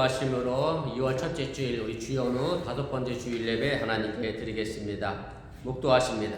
말씀으로 2월 첫째 주일 우리 주연우 5번째 주일 예배 하나님께 드리겠습니다. 묵도하십니다.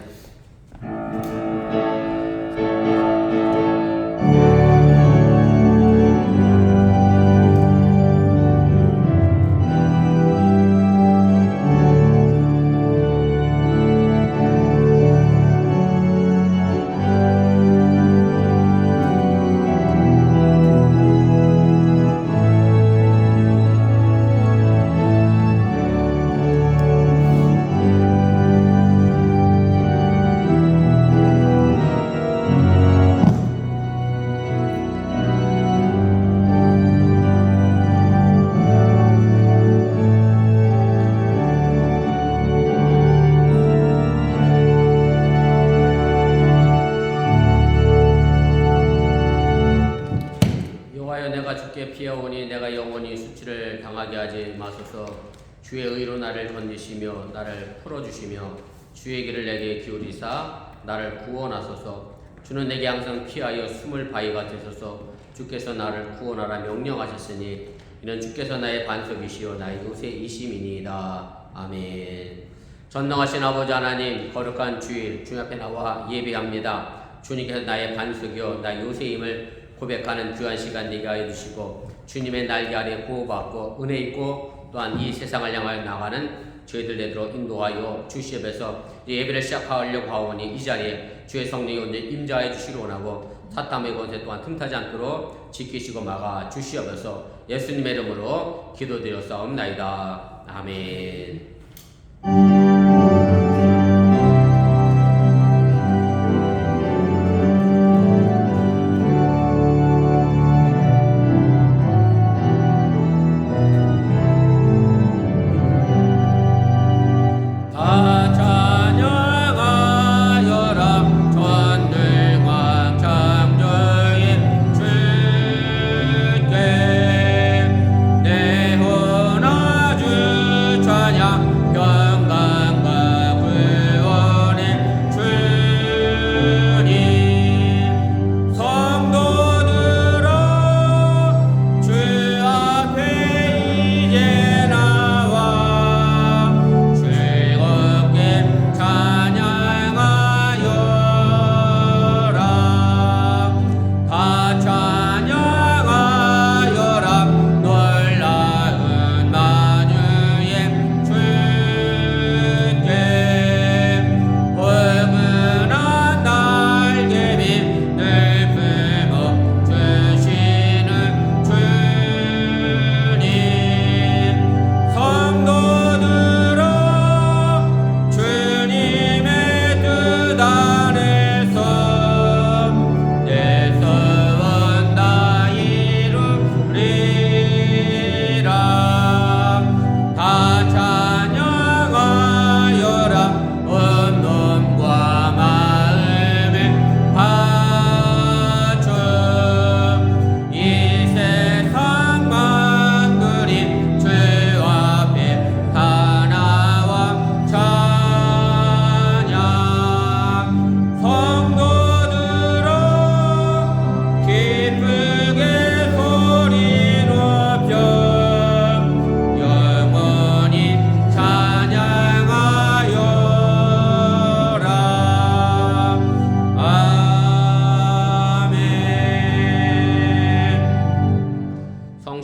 피하오니 내가 영원히 수치를 당하게 하지 마소서. 주의 의로 나를 건지시며 나를 풀어주시며 주의 길을 내게 기울이사 나를 구원하소서. 주는 내게 항상 피하여 숨을 바위가 되소서. 주께서 나를 구원하라 명령하셨으니 이는 주께서 나의 반석이시요 나의 요새이심이니이다. 아멘. 전능하신 아버지 하나님, 거룩한 주일 주 앞에 나와 예배합니다. 주님께서 나의 반석이요 나의 요새임을 고백하는 귀한 시간 되게 하여 주시고 주님의 날개 아래 보호받고 은혜 있고 또한 이 세상을 향하여 나가는 저희들 되도록 인도하여 주시옵소서. 예배를 시작하려고 하오니 이 자리에 주의 성령이 온전히 임재하여 주시기 원하고 사탄의 권세 또한 틈타지 않도록 지키시고 막아 주시옵소서. 예수님의 이름으로 기도드렸사옵나이다. 아멘.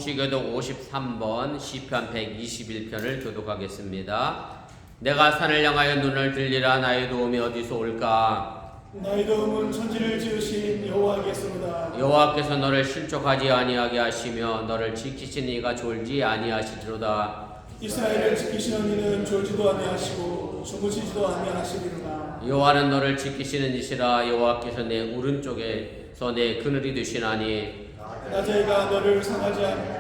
성시교독 53번 시편 121편을 교독하겠습니다. 내가 산을 향하여 눈을 들리라. 나의 도움이 어디서 올까? 나의 도움은 천지를 지으신 여호와께서로다. 여호와께서 너를 실족하지 아니하게 하시며 너를 지키시는 이가 졸지 아니하시리로다. 이스라엘을 지키시는 이는 졸지도 아니하시고 주무시지도 아니하시리로다. 여호와는 너를 지키시는 이시라. 여호와께서 내 오른쪽에서 내 그늘이 되시나니 낮에가 너를 상하지 않게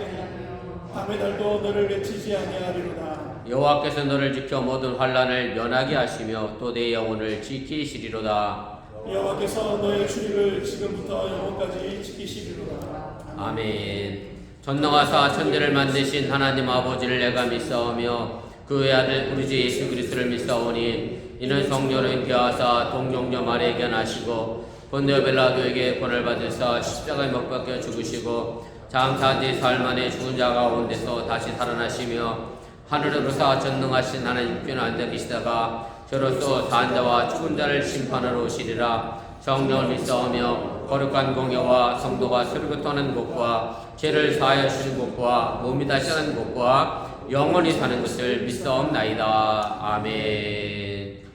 밤의 달도 너를 내치지 아니하리로다. 여호와께서 너를 지켜 모든 환난을 면하게 하시며 또 내 영혼을 지키시리로다. 여호와께서 너의 출입을 지금부터 영원까지 지키시리로다. 아멘. 전능하사 천지를 만드신 하나님 아버지를 내가 믿사오며 그 외아들 우리 주 예수 그리스도를 믿사오니 이는 성령으로 잉태하사 동정녀 마리아에게 나시고 본디오 빌라도에게 권을 받으사 십자가에 못 박혀 죽으시고 장사한 지 사흘 만에 죽은 자 가운데서 다시 살아나시며 하늘으로서 전능하신 하나님께는 앉아 계시다가 저로서 산 자와 죽은 자를 심판하러 오시리라. 성령을 믿사오며 거룩한 공예와 성도가 새롭게 떠나는 것과 죄를 사하여 주시는 것과 몸이 다시 사는 것과 영원히 사는 것을 믿사옵나이다. 아멘.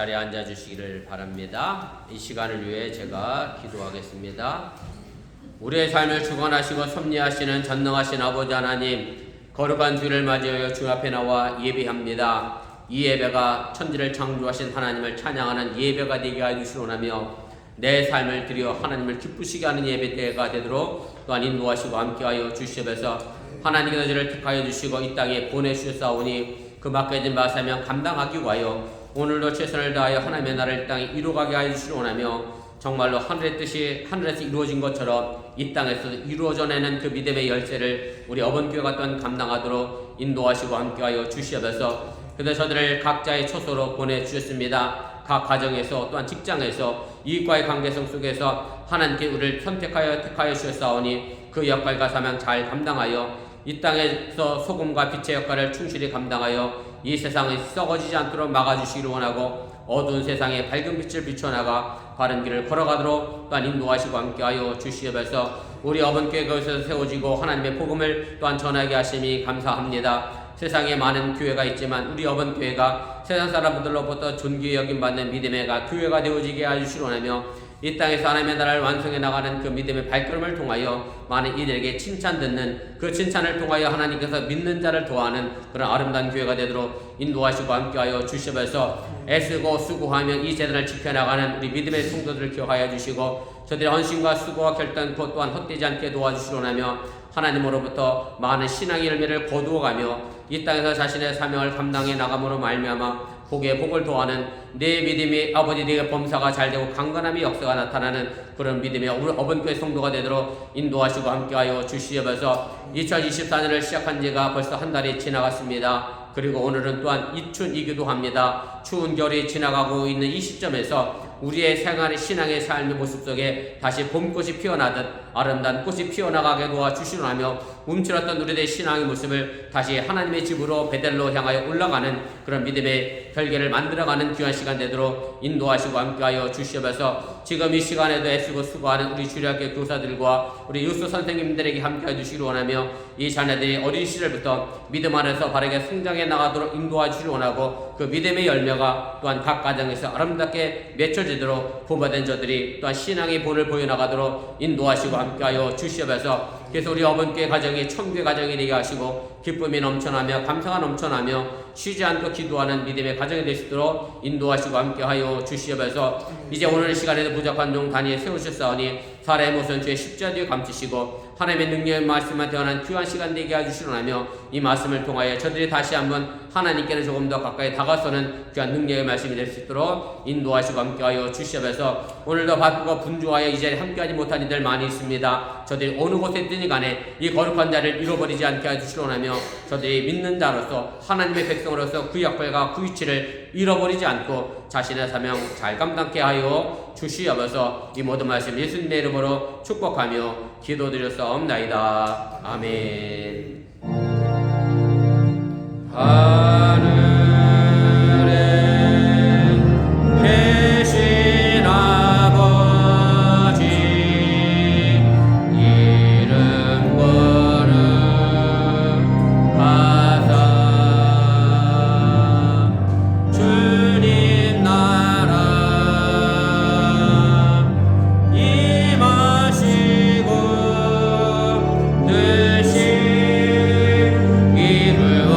자리에 앉아주시기를 바랍니다. 이 시간을 위해 제가 기도하겠습니다. 우리의 삶을 주관하시고 섭리하시는 전능하신 아버지 하나님, 거룩한 주를 맞이하여 주 앞에 나와 예배합니다. 이 예배가 천지를 창조하신 하나님을 찬양하는 예배가 되게 하여 주시오나며 내 삶을 드려 하나님을 기쁘시게 하는 예배가 되도록 또한 인도하시고 함께하여 주시옵소서. 하나님께서 저를 택하여 주시고 이 땅에 보내주셨사오니 그 맡겨진 바 사명 감당하기 위하여 오늘도 최선을 다하여 하나님의 나라를 땅에 이루어가게 하여 주시오나며 정말로 하늘의 뜻이 하늘에서 이루어진 것처럼 이 땅에서 이루어져내는 그 믿음의 열쇠를 우리 어번교회가 또한 감당하도록 인도하시고 함께하여 주시옵소서. 그래서 저들을 각자의 처소로 보내주셨습니다. 각 가정에서 또한 직장에서 이익과의 관계성 속에서 하나님께 우리를 선택하여 택하여 주셨사오니 그 역할과 사명 잘 감당하여 이 땅에서 소금과 빛의 역할을 충실히 감당하여 이 세상이 썩어지지 않도록 막아주시기를 원하고 어두운 세상에 밝은 빛을 비춰나가 바른 길을 걸어가도록 또한 인도하시고 함께하여 주시옵소서. 우리 어번교회 거기서 세워지고 하나님의 복음을 또한 전하게 하심이 감사합니다. 세상에 많은 교회가 있지만 우리 어번교회가 세상 사람들로부터 존귀 여김받는 믿음의 교회가 되어지게 해주시려 하며 이 땅에서 하나님의 나라를 완성해 나가는 그 믿음의 발걸음을 통하여 많은 이들에게 칭찬 듣는 그 칭찬을 통하여 하나님께서 믿는 자를 도와하는 그런 아름다운 교회가 되도록 인도하시고 함께하여 주시면서 애쓰고 수고하며 이 재단을 지켜나가는 우리 믿음의 성도들을 기억하여 주시고 저들의 헌신과 수고와 결단코 또한 헛되지 않게 도와주시려나며 하나님으로부터 많은 신앙의 열매를 거두어가며 이 땅에서 자신의 사명을 감당해 나감으로 말미암아 복의 복을 도하는 내 믿음이 아버지 내게 범사가 잘되고 강건함의 역사가 나타나는 그런 믿음의 어번교회 성도가 되도록 인도하시고 함께하여 주시옵소서. 2024년을 시작한 지가 벌써 한 달이 지나갔습니다. 그리고 오늘은 또한 이춘이기도 합니다. 추운 겨울이 지나가고 있는 이 시점에서 우리의 생활의 신앙의 삶의 모습 속에 다시 봄꽃이 피어나듯 아름다운 꽃이 피어나가게 도와주시오며 움츠렸던 우리의 신앙의 모습을 다시 하나님의 집으로 베델로 향하여 올라가는 그런 믿음의 별개를 만들어가는 귀한 시간 되도록 인도하시고 함께하여 주시옵소서. 지금 이 시간에도 애쓰고 수고하는 우리 주일학교 교사들과 우리 유수 선생님들에게 함께해 주시기를 원하며 이 자녀들이 어린 시절부터 믿음 안에서 바르게 성장해 나가도록 인도해 주시기를 원하고 그 믿음의 열매가 또한 각 가정에서 아름답게 맺혀지도록 부모된 저들이 또한 신앙의 본을 보여나가도록 인도하시고 함께하여 주시옵소서. 그래서 우리 어번교회 가정이 천교회 가정이 되게 하시고 기쁨이 넘쳐나며 감사가 넘쳐나며 쉬지 않고 기도하는 믿음의 가정이 될 수 있도록 인도하시고 함께하여 주시옵소서. 이제 오늘 시간에도 부족한 종 단위에 세우셨사오니 사람의 모습은 주의 십자가 뒤에 감추시고 하나님의 능력의 말씀만 태어난 귀한 시간 되게 해주시려나며 이 말씀을 통하여 저들이 다시 한번 하나님께는 조금 더 가까이 다가서는 귀한 능력의 말씀이 될 수 있도록 인도하시고 함께하여 주시옵소서. 오늘도 바쁘고 분주하여 이 자리에 함께하지 못한 이들 많이 있습니다. 저들이 어느 곳에 있든지 간에 이 거룩한 자리를 잃어버리지 않게 해주시려나며 저들이 믿는 자로서 하나님의 백성으로서 그 역할과 그 위치를 잃어버리지 않고 자신의 사명 잘 감당케 하여 주시옵소서. 이 모든 말씀 예수님의 이름으로 축복하며 기도드렸사옵나이다. 아멘. 하늘에 계신 아버지 이름 거룩하사 주님 나라 임하시고 뜻이 이루어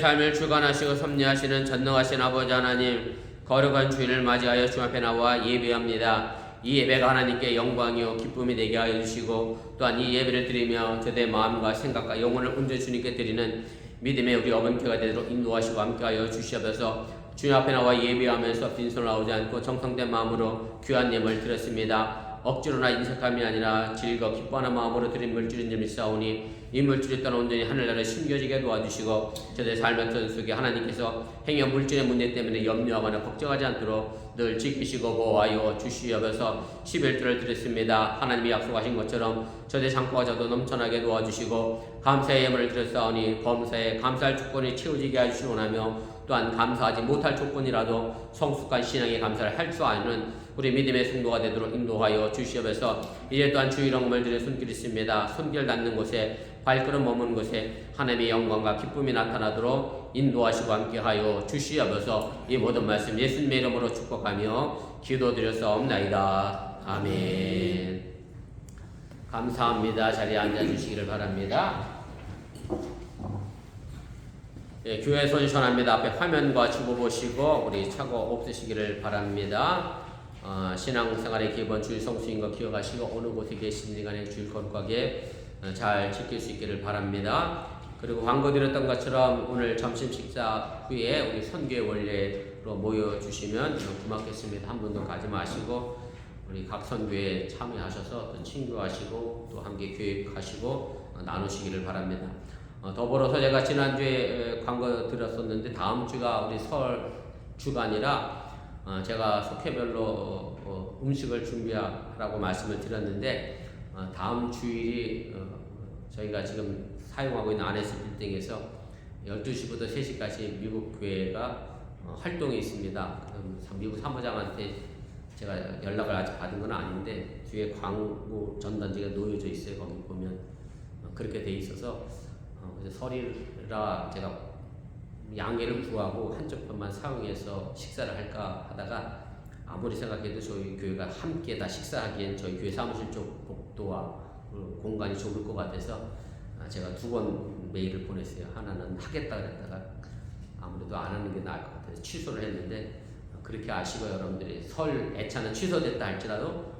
삶을 주관하시고 섭리하시는 전능하신 아버지 하나님, 거룩한 주일을 맞이하여 주 앞에 나와 예배합니다. 이 예배가 하나님께 영광이요 기쁨이 되게 하여 주시고, 또한 이 예배를 드리며 저의 마음과 생각과 영혼을 온전히 주님께 드리는 믿음의 우리 어머니가 되도록 인도하시고 함께하여 주시옵소서. 주님 앞에 나와 예배하면서 빈손을 나오지 않고 정성된 마음으로 귀한 예물을 드렸습니다. 억지로나 인색함이 아니라 즐거 기뻐하는 마음으로 드린 물질인 줄 믿사오니 이 물질이 또한 온전히 하늘나라에 숨겨지게 도와주시고, 저의 삶의 전 속에 하나님께서 행여 물질의 문제 때문에 염려하거나 걱정하지 않도록 늘 지키시고 보호하여 주시옵소서. 11조를 드렸습니다. 하나님이 약속하신 것처럼 저의 창고가 저도 넘쳐나게 도와주시고, 감사의 예물을 드렸사오니 범사에 감사할 조건이 채워지게 하시기 원하며, 또한 감사하지 못할 조건이라도 성숙한 신앙의 감사를 할 수 아는 우리 믿음의 성도가 되도록 인도하여 주시옵소서. 이제 또한 주일 영물들의 손길이 있습니다. 손길 닿는 곳에, 발걸음 머무는 곳에 하나님의 영광과 기쁨이 나타나도록 인도하시고 함께하여 주시옵소서. 이 모든 말씀 예수님의 이름으로 축복하며 기도드렸사옵나이다. 아멘. 감사합니다. 자리에 앉아주시기를 바랍니다. 예, 교회 손선합니다. 앞에 화면과 주보 보시고 우리 착오 없으시기를 바랍니다. 신앙생활의 기본 주일 성수인 거 기억하시고, 어느 곳에 계시는 간에 주일 거룩하게 잘 지킬 수 있기를 바랍니다. 그리고 광고 드렸던 것처럼 오늘 점심 식사 후에 우리 선교회 원래로 모여주시면 고맙겠습니다. 한 분도 가지 마시고 우리 각 선교회에 참여하셔서 또 친구하시고 또 함께 교육하시고 나누시기를 바랍니다. 더불어서 제가 지난주에 광고 드렸었는데 다음 주가 우리 설 주간이라 제가 속회별로 음식을 준비하라고 말씀을 드렸는데, 다음 주일이 저희가 지금 사용하고 있는 안에스 빌딩에서 12시부터 3시까지 미국 교회가 활동이 있습니다. 미국 사무장한테 제가 연락을 아직 받은 건 아닌데 뒤에 광고 전단지가 놓여져 있어요. 거기 보면 그렇게 돼 있어서 설이라 제가 양해를 구하고 한쪽 편만 사용해서 식사를 할까 하다가, 아무리 생각해도 저희 교회가 함께 다 식사하기엔 저희 교회 사무실 쪽 복도와 공간이 좁을 것 같아서 제가 2번 메일을 보냈어요. 하나는 하겠다 그랬다가 아무래도 안 하는 게 나을 것 같아서 취소를 했는데, 그렇게 아시고 여러분들이 설 애차는 취소됐다 할지라도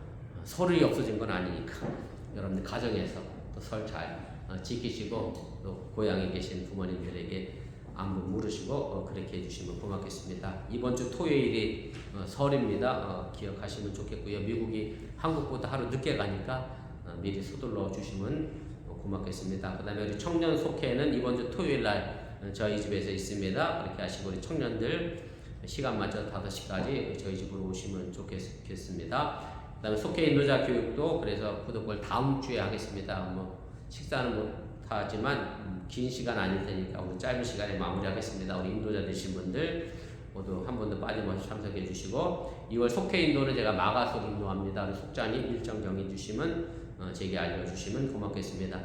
설이 없어진 건 아니니까 여러분들 가정에서 또 설 잘 지키시고, 또 고향에 계신 부모님들에게 안부 물으시고 그렇게 해주시면 고맙겠습니다. 이번 주 토요일이 설입니다. 기억하시면 좋겠고요. 미국이 한국보다 하루 늦게 가니까 미리 서둘러 주시면 고맙겠습니다. 그 다음에 우리 청년 속회는 이번 주 토요일 날 저희 집에서 있습니다. 그렇게 하시고 우리 청년들 시간 맞춰 5시까지 저희 집으로 오시면 좋겠습니다. 그 다음에 속회 인도자 교육도 그래서 구독을 다음 주에 하겠습니다. 식사는 못하지만 긴 시간 아닐 테니까 오늘 짧은 시간에 마무리하겠습니다. 우리 인도자 되신 분들 모두 한 번도 빠짐없이 참석해 주시고, 2월 속회 인도는 제가 마가속 인도합니다. 속장님 일정 정해 주시면 제게 알려주시면 고맙겠습니다.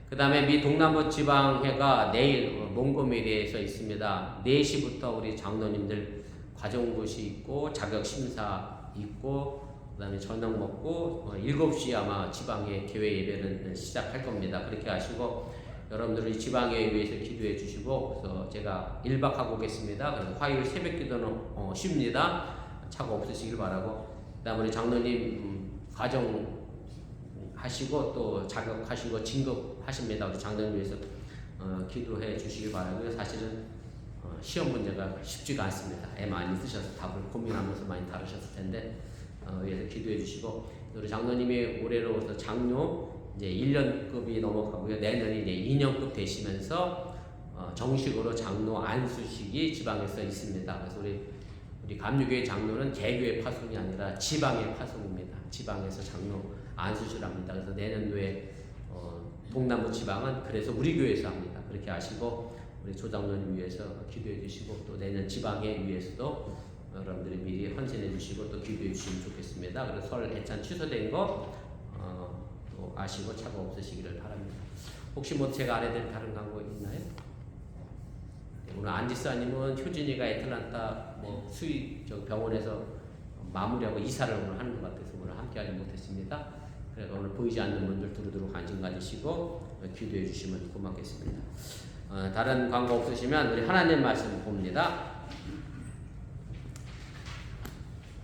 그 다음에 미 동남부 지방회가 내일 몽고메리에서 있습니다. 4시부터 우리 장로님들 과정고시 있고 자격심사 있고, 그 다음에 저녁 먹고 7시 아마 지방회 교회 예배는 시작할 겁니다. 그렇게 하시고 여러분들이 지방회에 위해서 기도해 주시고, 그래서 제가 1박 하고 오겠습니다. 그래서 화요일 새벽 기도는 쉽니다. 차고 없으시길 바라고, 그 다음에 우리 장로님 과정 하시고 또 자격하시고 진급하십니다. 우리 장로님 위해서 기도해 주시길 바라고요. 사실은 시험 문제가 쉽지가 않습니다. 애 많이 쓰셔서 답을 고민하면서 많이 다루셨을 텐데 위해서 기도해 주시고, 우리 장로님이 올해로서 장로 이제 1년급이 넘어가고요. 내년이 이제 2년급 되시면서 정식으로 장로 안수식이 지방에서 있습니다. 그래서 우리 감리교회 장로는 개교의 파송이 아니라 지방의 파송입니다. 지방에서 장로 안수식을 합니다. 그래서 내년도에 동남부 지방은 그래서 우리 교회에서 합니다. 그렇게 아시고 우리 조장로님 위해서 기도해 주시고, 또 내년 지방회 위해서도 여러분들이 미리 헌신해 주시고 또 기도해 주시면 좋겠습니다. 그래서 설 애찬 취소된 거 또 아시고 차가 없으시기를 바랍니다. 혹시 제가 안 해드릴 다른 광고 있나요? 오늘 안지사님은 효진이가 애틀란타 병원에서 마무리하고 이사를 오늘 하는 것 같아서 오늘 함께하지 못했습니다. 그래서 오늘 보이지 않는 분들 두루두루 관심 가지시고 기도해 주시면 고맙겠습니다. 다른 광고 없으시면 우리 하나님 말씀 봅니다.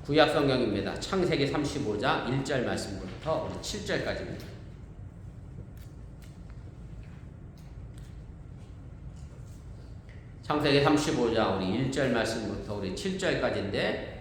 구약 성경입니다. 창세기 35장 1절 말씀부터 우리 7절까지입니다. 창세기 35장 우리 1절 말씀부터 우리 7절까지인데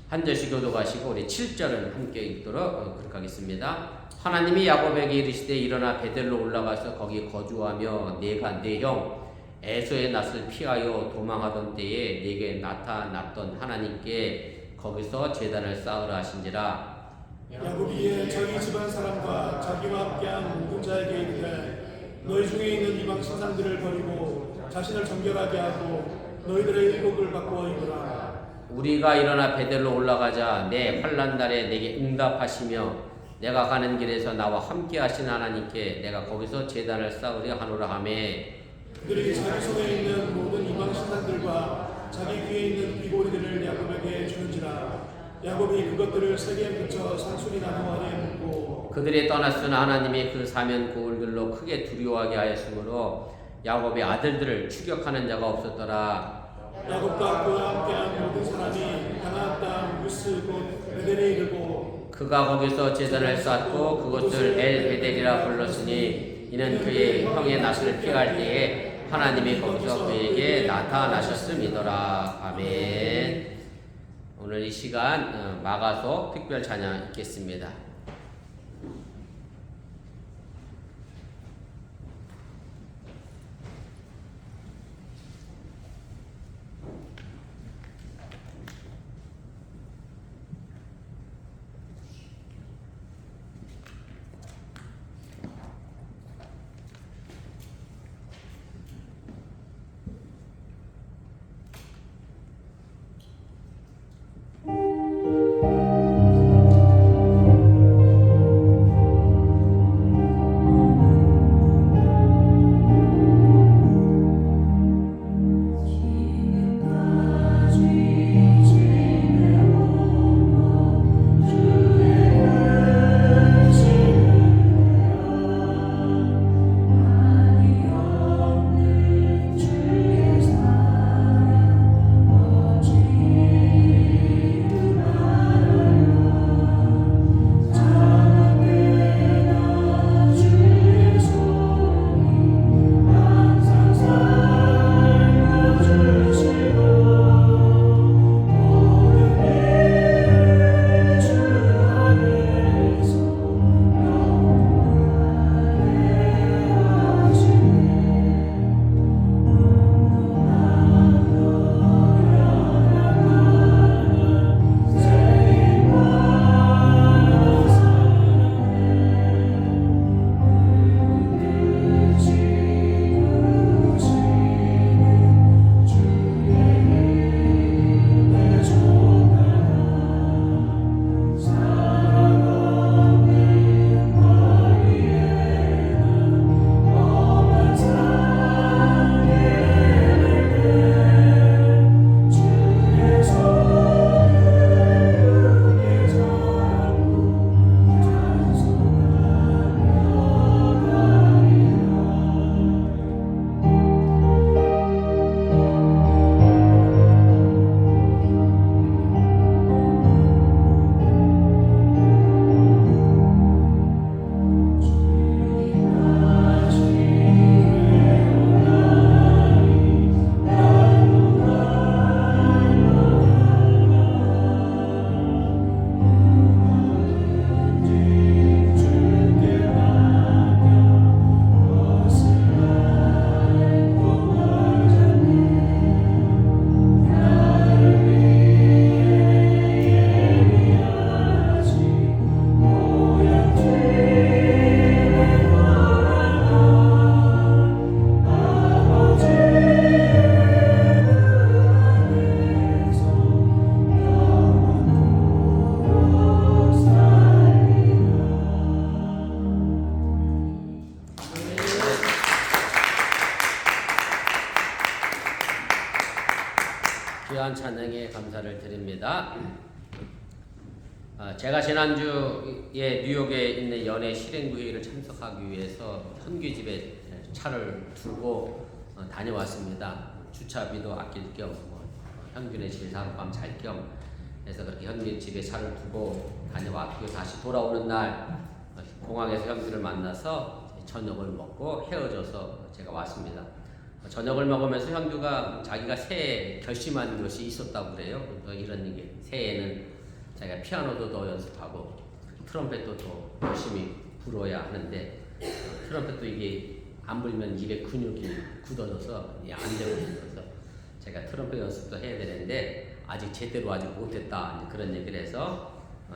한 절씩 교독하시고 우리 7절은 함께 읽도록 그렇게 하겠습니다. 하나님이 야곱에게 이르시되 일어나 베델로 올라가서 거기 거주하며 내가 네 형 에서의 낯을 피하여 도망하던 때에 네게 나타났던 하나님께 거기서 제단을 쌓으라 하신지라. 야곱이 이에 저희 집안 사람과 자기와 함께한 모든 자에게 이르되 너희 중에 있는 이방 신상들을 버리고 자신을 정결하게 하고 너희들의 의복을 바꾸어 입으라. 우리가 일어나 베델로 올라가자 내 환난 날에 내게 응답하시며 내가 가는 길에서 나와 함께 하신 하나님께 내가 거기서 제단을 쌓으려 하노라 하매 그들이 자기 손에 있는 모든 이방 신상들과 자기 귀에 있는 귀고리들을 야곱에게 주는지라. 야곱이 그것들을 세겜 근처 산수리 나무 아래에 묻고 그들이 떠났으나 하나님이 그 사면 고을들로 크게 두려워하게 하였으므로 야곱의 아들들을 추격하는 자가 없었더라. 야곱과 그와 함께한 모든 사람이 가나안 땅 우스 곧 베델에 이르고 그가 거기서 제단을 쌓고 그것을 엘베델이라 불렀으니 이는 그의 형의 낯을 피할 때에 하나님이 거기서 그에게 나타나셨음이더라. 아멘. 오늘 이 시간 마가서 특별 찬양 읽겠습니다. 귀한 찬양에 감사를 드립니다. 제가 지난주에 뉴욕에 있는 연예 실행부회의를 참석하기 위해서 현규 집에 차를 두고 다녀왔습니다. 주차비도 아낄 겸 현규네 집에 하룻밤 잘 겸 해서 그렇게 현규 집에 차를 두고 다녀왔고 다시 돌아오는 날 공항에서 현규를 만나서 저녁을 먹고 헤어져서 제가 왔습니다. 저녁을 먹으면서 현규가 자기가 새해 결심한 것이 있었다고 그래요. 이런 얘기. 새해에는 자기가 피아노도 더 연습하고 트럼펫도 더 열심히 불어야 하는데 트럼펫도 이게 안 불면 입에 근육이 굳어져서 안 되거든요. 그래서 제가 트럼펫 연습도 해야 되는데 아직 제대로 아직 못했다 그런 얘기를 해서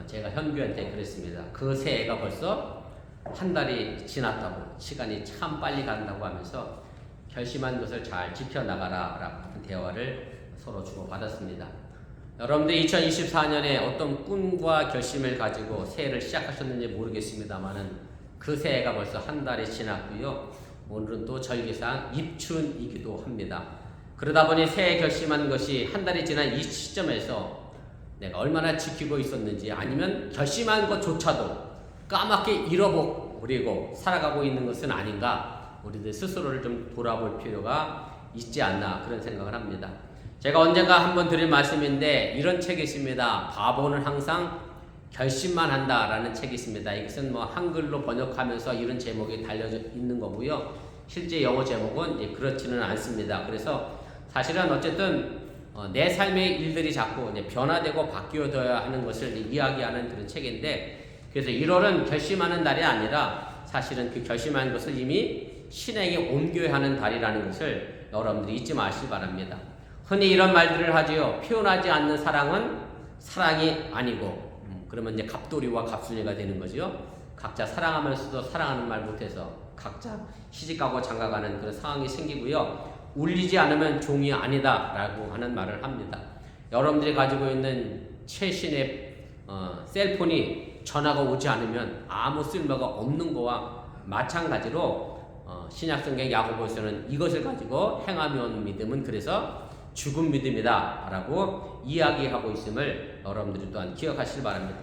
제가 현규한테 그랬습니다. 그 새해가 벌써 한 달이 지났다고 시간이 참 빨리 간다고 하면서 결심한 것을 잘 지켜나가라 라는 대화를 서로 주고받았습니다. 여러분들 2024년에 어떤 꿈과 결심을 가지고 새해를 시작하셨는지 모르겠습니다만은 그 새해가 벌써 한 달이 지났고요. 오늘은 또 절기상 입춘이기도 합니다. 그러다 보니 새해 결심한 것이 한 달이 지난 이 시점에서 내가 얼마나 지키고 있었는지 아니면 결심한 것조차도 까맣게 잃어버리고 살아가고 있는 것은 아닌가 우리들 스스로를 좀 돌아볼 필요가 있지 않나 그런 생각을 합니다. 제가 언젠가 한번 드린 말씀인데 이런 책이 있습니다. 바보는 항상 결심만 한다라는 책이 있습니다. 이것은 뭐 한글로 번역하면서 이런 제목이 달려져 있는 거고요. 실제 영어 제목은 그렇지는 않습니다. 그래서 사실은 어쨌든 내 삶의 일들이 자꾸 변화되고 바뀌어져야 하는 것을 이야기하는 그런 책인데 그래서 1월은 결심하는 달이 아니라 사실은 그 결심한 것을 이미 실행에 옮겨야 하는 달이라는 것을 여러분들이 잊지 마시기 바랍니다. 흔히 이런 말들을 하지요. 표현하지 않는 사랑은 사랑이 아니고 그러면 이제 갑돌이와 갑순이가 되는 거죠. 각자 사랑하면서도 사랑하는 말 못해서 각자 시집가고 장가가는 그런 상황이 생기고요. 울리지 않으면 종이 아니다 라고 하는 말을 합니다. 여러분들이 가지고 있는 최신의 셀폰이 전화가 오지 않으면 아무 쓸모가 없는 거와 마찬가지로 신약성경 야고보서는 이것을 가지고 행함이 없는 믿음은 그래서 죽은 믿음이다 라고 이야기하고 있음을 여러분들이 또한 기억하시기 바랍니다.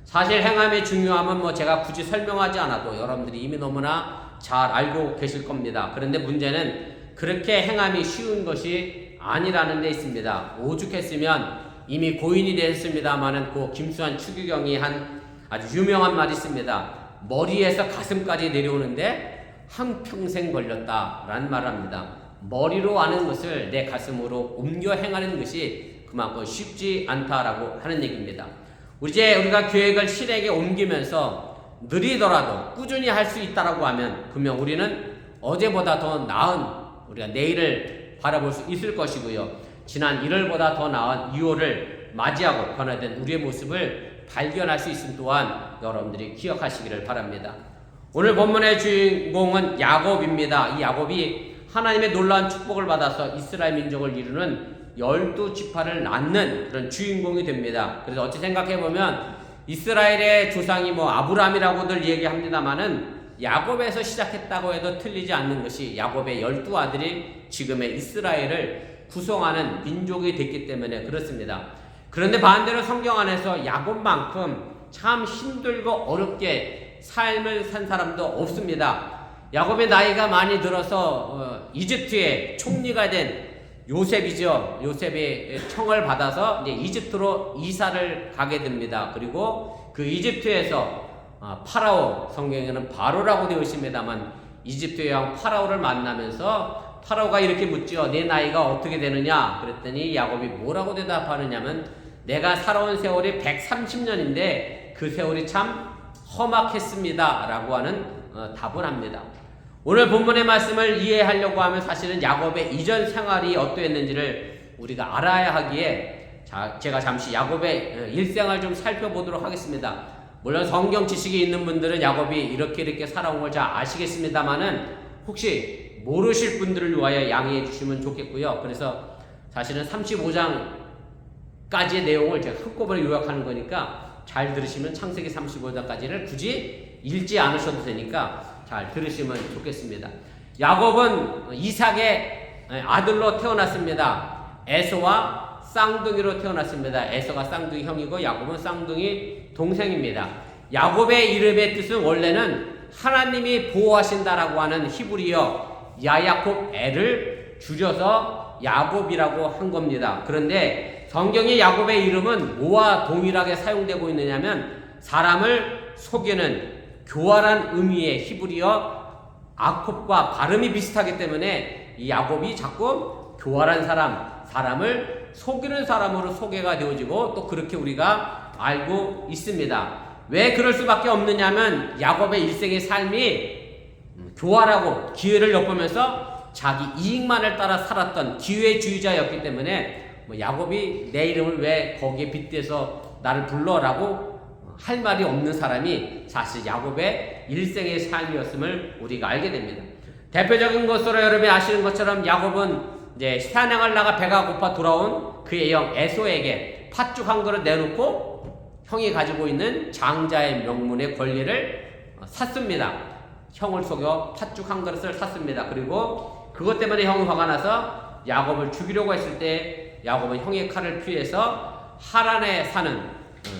사실 행함의 중요함은 제가 굳이 설명하지 않아도 여러분들이 이미 너무나 잘 알고 계실 겁니다. 그런데 문제는 그렇게 행함이 쉬운 것이 아니라는 데 있습니다. 오죽했으면 이미 고인이 되었습니다마는 그 김수환 추기경이 한 아주 유명한 말이 있습니다. 머리에서 가슴까지 내려오는데 한평생 걸렸다라는 말을 합니다. 머리로 아는 것을 내 가슴으로 옮겨 행하는 것이 그만큼 쉽지 않다라고 하는 얘기입니다. 우리가 계획을 실행에 옮기면서 느리더라도 꾸준히 할 수 있다라고 하면 그러면 우리는 어제보다 더 나은 우리가 내일을 바라볼 수 있을 것이고요. 지난 1월보다 더 나은 2월을 맞이하고 변화된 우리의 모습을 발견할 수 있음 또한 여러분들이 기억하시기를 바랍니다. 오늘 본문의 주인공은 야곱입니다. 이 야곱이 하나님의 놀라운 축복을 받아서 이스라엘 민족을 이루는 12지파를 낳는 그런 주인공이 됩니다. 그래서 어찌 생각해보면 이스라엘의 조상이 아브라함이라고들 얘기합니다만은 야곱에서 시작했다고 해도 틀리지 않는 것이 야곱의 12아들이 지금의 이스라엘을 구성하는 민족이 됐기 때문에 그렇습니다. 그런데 반대로 성경 안에서 야곱만큼 참 힘들고 어렵게 삶을 산 사람도 없습니다. 야곱의 나이가 많이 들어서 이집트의 총리가 된 요셉이죠. 요셉의 청을 받아서 이제 이집트로 이사를 가게 됩니다. 그리고 그 이집트에서 파라오, 성경에는 바로라고 되어 있습니다만 이집트의 왕 파라오를 만나면서 파라오가 이렇게 묻죠. 내 나이가 어떻게 되느냐? 그랬더니 야곱이 뭐라고 대답하느냐면 내가 살아온 세월이 130년인데 그 세월이 참 험악했습니다 라고 하는 답을 합니다. 오늘 본문의 말씀을 이해하려고 하면 사실은 야곱의 이전 생활이 어떠했는지를 우리가 알아야 하기에 제가 잠시 야곱의 일생을 좀 살펴보도록 하겠습니다. 물론 성경 지식이 있는 분들은 야곱이 이렇게 살아온 걸 잘 아시겠습니다만은 혹시 모르실 분들을 위하여 양해해 주시면 좋겠고요. 그래서 사실은 35장까지의 내용을 제가 한꺼번에 요약하는 거니까 잘 들으시면 창세기 35장까지를 굳이 읽지 않으셔도 되니까 잘 들으시면 좋겠습니다. 야곱은 이삭의 아들로 태어났습니다. 에서와 쌍둥이로 태어났습니다. 에서가 쌍둥이 형이고 야곱은 쌍둥이 동생입니다. 야곱의 이름의 뜻은 원래는 하나님이 보호하신다라고 하는 히브리어 야야콥 엘을 줄여서 야곱이라고 한 겁니다. 그런데 성경의 야곱의 이름은 뭐와 동일하게 사용되고 있느냐면 사람을 속이는 교활한 의미의 히브리어 아콥과 발음이 비슷하기 때문에 이 야곱이 자꾸 교활한 사람, 사람을 속이는 사람으로 소개가 되어지고 또 그렇게 우리가 알고 있습니다. 왜 그럴 수밖에 없느냐면 야곱의 일생의 삶이 교활하고 기회를 엿보면서 자기 이익만을 따라 살았던 기회주의자였기 때문에 야곱이 내 이름을 왜 거기에 빗대서 나를 불러라고 할 말이 없는 사람이 사실 야곱의 일생의 삶이었음을 우리가 알게 됩니다. 대표적인 것으로 여러분이 아시는 것처럼 야곱은 이제 사냥을 나가 배가 고파 돌아온 그의 형 에서에게 팥죽 한 그릇 내놓고 형이 가지고 있는 장자의 명문의 권리를 샀습니다. 형을 속여 팥죽 한 그릇을 샀습니다. 그리고 그것 때문에 형이 화가 나서 야곱을 죽이려고 했을 때 야곱은 형의 칼을 피해서 하란에 사는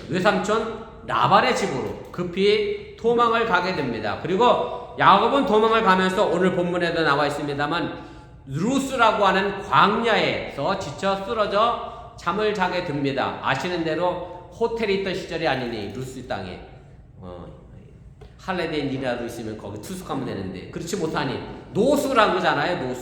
외삼촌 라반의 집으로 급히 도망을 가게 됩니다. 그리고 야곱은 도망을 가면서 오늘 본문에도 나와 있습니다만 루스라고 하는 광야에서 지쳐 쓰러져 잠을 자게 됩니다. 아시는 대로 호텔이 있던 시절이 아니니 루스 땅에 할레데인이라도 있으면 거기 투숙하면 되는데 그렇지 못하니 노숙을 거잖아요.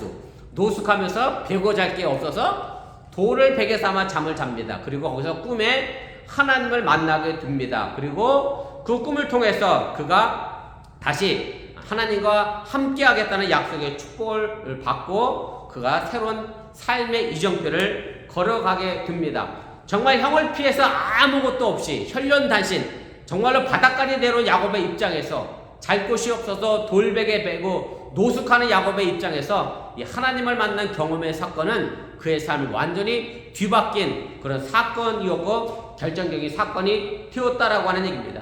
노숙하면서 베고 잘 게 없어서 돌을 베개 삼아 잠을 잡니다. 그리고 거기서 꿈에 하나님을 만나게 됩니다. 그리고 그 꿈을 통해서 그가 다시 하나님과 함께 하겠다는 약속의 축복을 받고 그가 새로운 삶의 이정표를 걸어가게 됩니다. 정말 형을 피해서 아무것도 없이 혈련단신 정말로 바닷가리 내려온 야곱의 입장에서 잘 곳이 없어서 돌베개 베고 노숙하는 야곱의 입장에서 이 하나님을 만난 경험의 사건은 그의 삶이 완전히 뒤바뀐 그런 사건이었고 결정적인 사건이 되었다라고 하는 얘기입니다.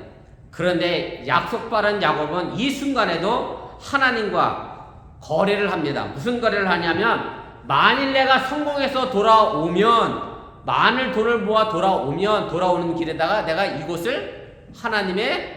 그런데 약속받은 야곱은 이 순간에도 하나님과 거래를 합니다. 무슨 거래를 하냐면 만일 내가 성공해서 돌아오면 많은 돈을 모아 돌아오는 길에다가 내가 이곳을 하나님의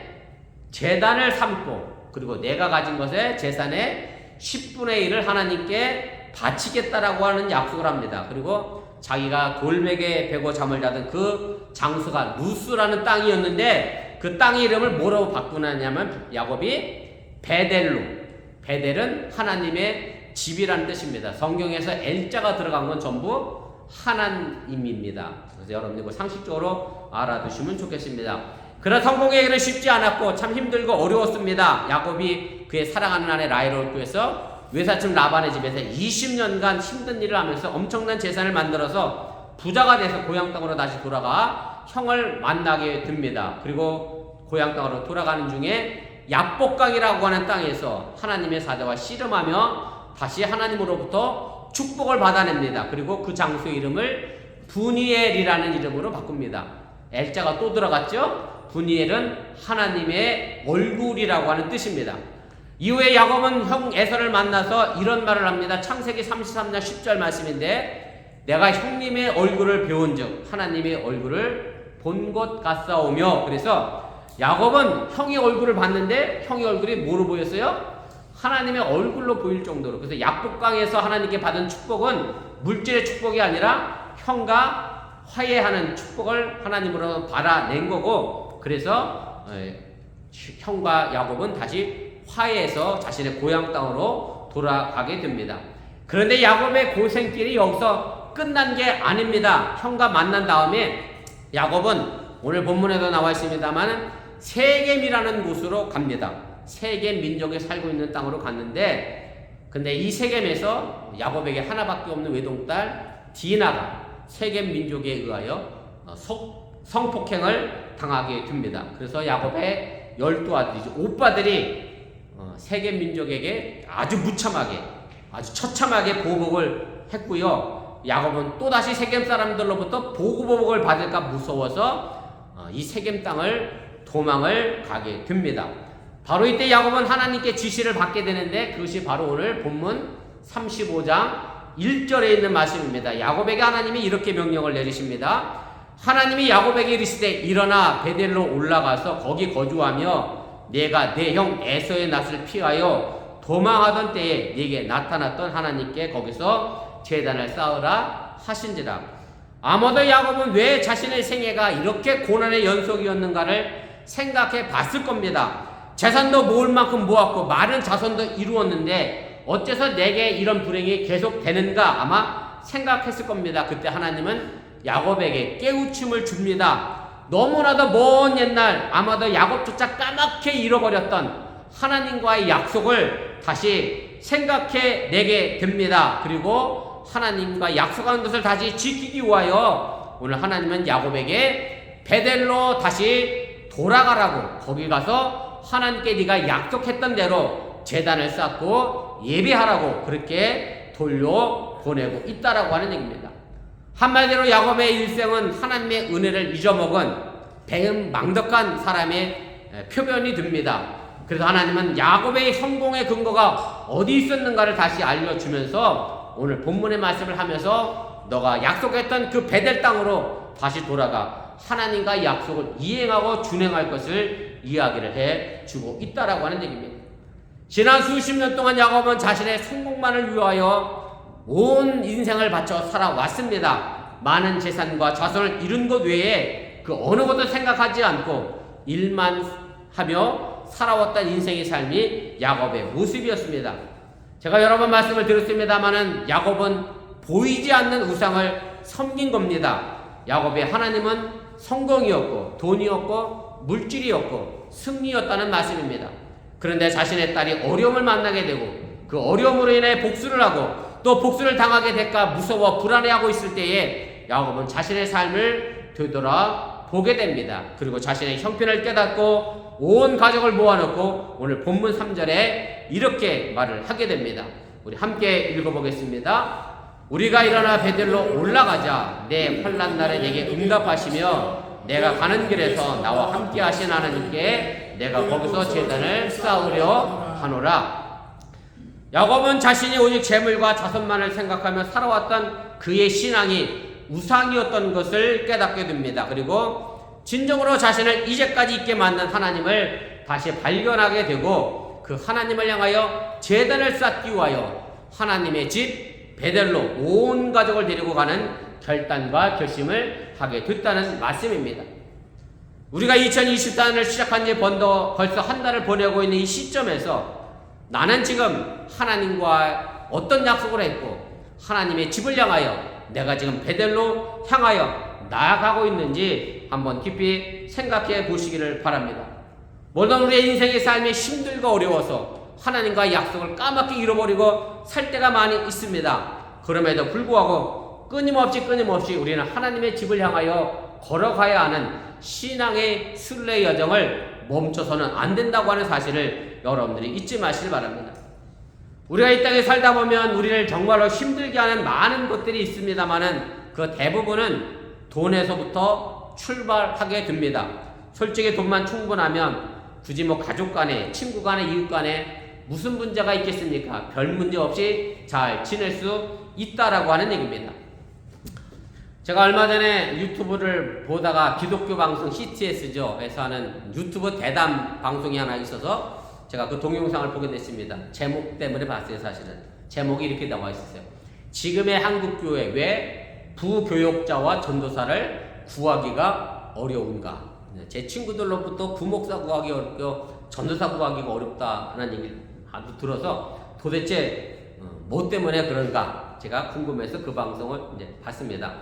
제단을 삼고 그리고 내가 가진 것의 재산의 10분의 1을 하나님께 바치겠다라고 하는 약속을 합니다. 그리고 자기가 돌베개에 베고 잠을 자던 그 장소가 루스라는 땅이었는데 그 땅의 이름을 뭐라고 바꾸냐면 야곱이 베델은 하나님의 집이라는 뜻입니다. 성경에서 L자가 들어간 건 전부 하나님입니다. 그래서 여러분들 상식적으로 알아두시면 좋겠습니다. 그러나 성공의 길은 쉽지 않았고 참 힘들고 어려웠습니다. 야곱이 그의 사랑하는 아내 라헬을 구해서 외사촌 라반의 집에서 20년간 힘든 일을 하면서 엄청난 재산을 만들어서 부자가 돼서 고향 땅으로 다시 돌아가 형을 만나게 됩니다. 그리고 고향 땅으로 돌아가는 중에 야복강이라고 하는 땅에서 하나님의 사자와 씨름하며 다시 하나님으로부터 축복을 받아냅니다. 그리고 그 장소의 이름을 브니엘이라는 이름으로 바꿉니다. L자가 또 들어갔죠? 브니엘은 하나님의 얼굴이라고 하는 뜻입니다. 이후에 야곱은 형 에서를 만나서 이런 말을 합니다. 창세기 33장 10절 말씀인데 내가 형님의 얼굴을 배운즉 하나님의 얼굴을 본 것 같사오며 그래서 야곱은 형의 얼굴을 봤는데 형의 얼굴이 뭐로 보였어요? 하나님의 얼굴로 보일 정도로. 그래서 약복강에서 하나님께 받은 축복은 물질의 축복이 아니라 형과 화해하는 축복을 하나님으로 받아낸 거고 그래서 형과 야곱은 다시 화해해서 자신의 고향 땅으로 돌아가게 됩니다. 그런데 야곱의 고생길이 여기서 끝난 게 아닙니다. 형과 만난 다음에 야곱은 오늘 본문에도 나와 있습니다만 세겜이라는 곳으로 갑니다. 세겜 민족이 살고 있는 땅으로 갔는데 근데 이 세겜에서 야곱에게 하나밖에 없는 외동딸 디나가 세겜 민족에 의하여 성폭행을 당하게 됩니다. 그래서 야곱의 12아들이죠. 오빠들이 세겜 민족에게 아주 무참하게 아주 처참하게 보복을 했고요. 야곱은 또다시 세겜 사람들로부터 보복을 받을까 무서워서 이 세겜 땅을 도망을 가게 됩니다. 바로 이때 야곱은 하나님께 지시를 받게 되는데 그것이 바로 오늘 본문 35장 1절에 있는 말씀입니다. 야곱에게 하나님이 이렇게 명령을 내리십니다. 하나님이 야곱에게 이르시되 일어나 베델로 올라가서 거기 거주하며 내가 내 형 에서의 낯을 피하여 도망하던 때에 네게 나타났던 하나님께 거기서 제단을 쌓으라 하신지라. 아마도 야곱은 왜 자신의 생애가 이렇게 고난의 연속이었는가를 생각해 봤을 겁니다. 재산도 모을 만큼 모았고 많은 자손도 이루었는데 어째서 내게 이런 불행이 계속되는가 아마 생각했을 겁니다. 그때 하나님은 야곱에게 깨우침을 줍니다. 너무나도 먼 옛날 아마도 야곱조차 까맣게 잃어버렸던 하나님과의 약속을 다시 생각해 내게 됩니다. 그리고 하나님과 약속한 것을 다시 지키기 위하여 오늘 하나님은 야곱에게 베델로 다시 돌아가라고, 거기 가서 하나님께 네가 약속했던 대로 제단을 쌓고 예배하라고 그렇게 돌려보내고 있다라고 하는 얘기입니다. 한마디로 야곱의 일생은 하나님의 은혜를 잊어먹은 배은망덕한 사람의 표변이 됩니다. 그래서 하나님은 야곱의 성공의 근거가 어디 있었는가를 다시 알려주면서 오늘 본문의 말씀을 하면서 너가 약속했던 그 베델 땅으로 다시 돌아가 하나님과 약속을 이행하고 준행할 것을 이야기를 해주고 있다라고 하는 얘기입니다. 지난 수십 년 동안 야곱은 자신의 성공만을 위하여 온 인생을 바쳐 살아왔습니다. 많은 재산과 자손을 이룬 것 외에 그 어느 것도 생각하지 않고 일만 하며 살아왔던 인생의 삶이 야곱의 모습이었습니다. 제가 여러 번 말씀을 드렸습니다마는 야곱은 보이지 않는 우상을 섬긴 겁니다. 야곱의 하나님은 성공이었고 돈이었고 물질이었고 승리였다는 말씀입니다. 그런데 자신의 딸이 어려움을 만나게 되고 그 어려움으로 인해 복수를 하고 또 복수를 당하게 될까 무서워 불안해하고 있을 때에 야곱은 자신의 삶을 되돌아보게 됩니다. 그리고 자신의 형편을 깨닫고 온 가족을 모아놓고 오늘 본문 3절에 이렇게 말을 하게 됩니다. 우리 함께 읽어보겠습니다. 우리가 일어나 베델로 올라가자. 내 환난 날에 내게 응답하시며 내가 가는 길에서 나와 함께 하신 하나님께 내가 거기서 제단을 쌓으려 하노라. 야곱은 자신이 오직 재물과 자손만을 생각하며 살아왔던 그의 신앙이 우상이었던 것을 깨닫게 됩니다. 그리고 진정으로 자신을 이제까지 있게 만든 하나님을 다시 발견하게 되고 그 하나님을 향하여 제단을 쌓기 위하여 하나님의 집 베델로 온 가족을 데리고 가는 결단과 결심을 하게 됐다는 말씀입니다. 우리가 2024년을 시작한 지 벌써 한 달을 보내고 있는 이 시점에서 나는 지금 하나님과 어떤 약속을 했고 하나님의 집을 향하여 내가 지금 베델로 향하여 나아가고 있는지 한번 깊이 생각해 보시기를 바랍니다. 물론 우리의 인생의 삶이 힘들고 어려워서 하나님과의 약속을 까맣게 잃어버리고 살 때가 많이 있습니다. 그럼에도 불구하고 끊임없이 우리는 하나님의 집을 향하여 걸어가야 하는 신앙의 순례 여정을 멈춰서는 안 된다고 하는 사실을 여러분들이 잊지 마시길 바랍니다. 우리가 이 땅에 살다 보면 우리를 정말로 힘들게 하는 많은 것들이 있습니다만은 그 대부분은 돈에서부터 출발하게 됩니다. 솔직히 돈만 충분하면 굳이 가족 간에, 친구 간에, 이웃 간에 무슨 문제가 있겠습니까? 별 문제 없이 잘 지낼 수 있다라고 하는 얘기입니다. 제가 얼마 전에 유튜브를 보다가 기독교 방송 CTS죠. 에서 하는 유튜브 대담 방송이 하나 있어서 제가 그 동영상을 보게 됐습니다. 제목 때문에 봤어요, 사실은. 제목이 이렇게 나와 있었어요. 지금의 한국교회 왜 부교역자와 전도사를 구하기가 어려운가? 제 친구들로부터 부목사 구하기 어렵고 전도사 구하기가 어렵다는 얘기를 아주 들어서 도대체 뭐 때문에 그런가? 제가 궁금해서 그 방송을 이제 봤습니다.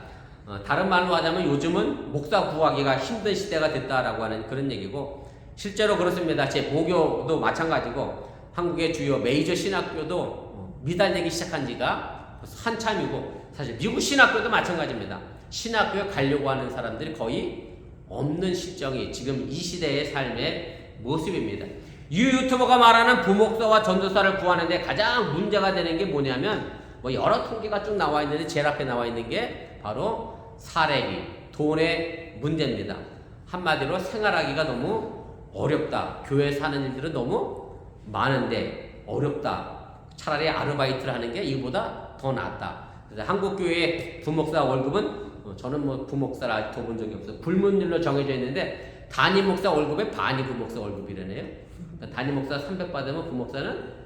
다른 말로 하자면 요즘은 목사 구하기가 힘든 시대가 됐다라고 하는 그런 얘기고 실제로 그렇습니다. 제 모교도 마찬가지고 한국의 주요 메이저 신학교도 미달되기 시작한 지가 한참이고 사실 미국 신학교도 마찬가지입니다. 신학교에 가려고 하는 사람들이 거의 없는 실정이 지금 이 시대의 삶의 모습입니다. 이 유튜버가 말하는 부목사와 전도사를 구하는데 가장 문제가 되는 게 뭐냐면 여러 통계가 쭉 나와 있는데 제일 앞에 나와 있는 게 바로 사례비, 돈의 문제입니다. 한마디로 생활하기가 너무 어렵다. 교회 사는 일들은 너무 많은데 어렵다. 차라리 아르바이트를 하는 게 이보다 더 낫다. 그래서 한국 교회 부목사 월급은 저는 뭐 부목사를 아직 둬본 적이 없어요. 불문율로 정해져 있는데 단임 목사 월급의 반이 부목사 월급이라네요. 그러니까 단임 목사 300 받으면 부목사는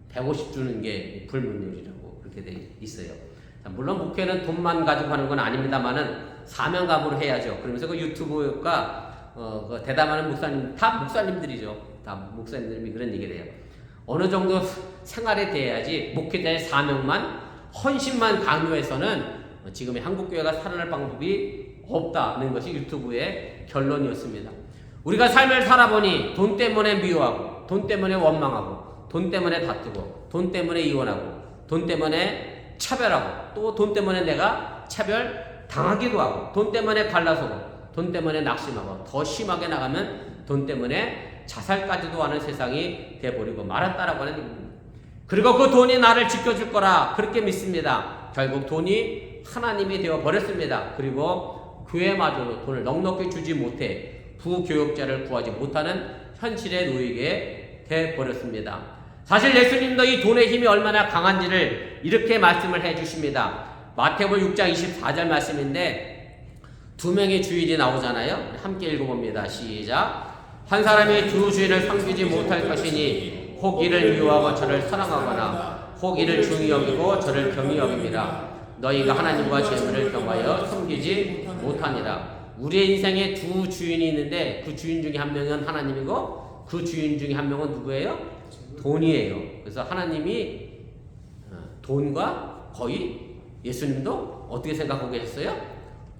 150 주는 게 불문율이라고 그렇게 돼 있어요. 자, 물론 목회는 돈만 가지고 하는 건 아닙니다만은 사명감으로 해야죠. 그러면서 그 유튜브가 그 대담하는 목사님 다 목사님들이죠. 다 목사님들이 그런 얘기를 해요. 어느 정도 생활에 대해야지 목회자의 사명만 헌신만 강요해서는 지금의 한국교회가 살아날 방법이 없다는 것이 유튜브의 결론이었습니다. 우리가 삶을 살아보니 돈 때문에 미워하고 돈 때문에 원망하고 돈 때문에 다투고 돈 때문에 이혼하고 돈 때문에 차별하고 또 돈 때문에 내가 차별 당하기도 하고 돈 때문에 갈라서고 돈 때문에 낙심하고 더 심하게 나가면 돈 때문에 자살까지도 하는 세상이 돼버리고 말았다라고 하는 얘기입니다. 그리고 그 돈이 나를 지켜줄 거라 그렇게 믿습니다. 결국 돈이 하나님이 되어 버렸습니다. 그리고 교회마저도 돈을 넉넉히 주지 못해 부교역자를 구하지 못하는 현실에 놓이게 돼 버렸습니다. 사실 예수님도 이 돈의 힘이 얼마나 강한지를 이렇게 말씀을 해 주십니다. 마태복음 6장 24절 말씀인데 두 명의 주인이 나오잖아요. 함께 읽어봅니다. 시작. 한 사람이 두 주인을 섬기지 못할 것이니 혹 이를 미워하고 저를 사랑하거나 혹 이를 중히 여기고 저를 경히 여깁니다. 너희가 하나님과 재물을 겸하여 섬기지 못하니라. 우리의 인생에 두 주인이 있는데 그 주인 중에 한 명은 하나님이고 그 주인 중에 한 명은 누구예요? 돈이에요. 그래서 하나님이 돈과 거의 예수님도 어떻게 생각하고 계셨어요?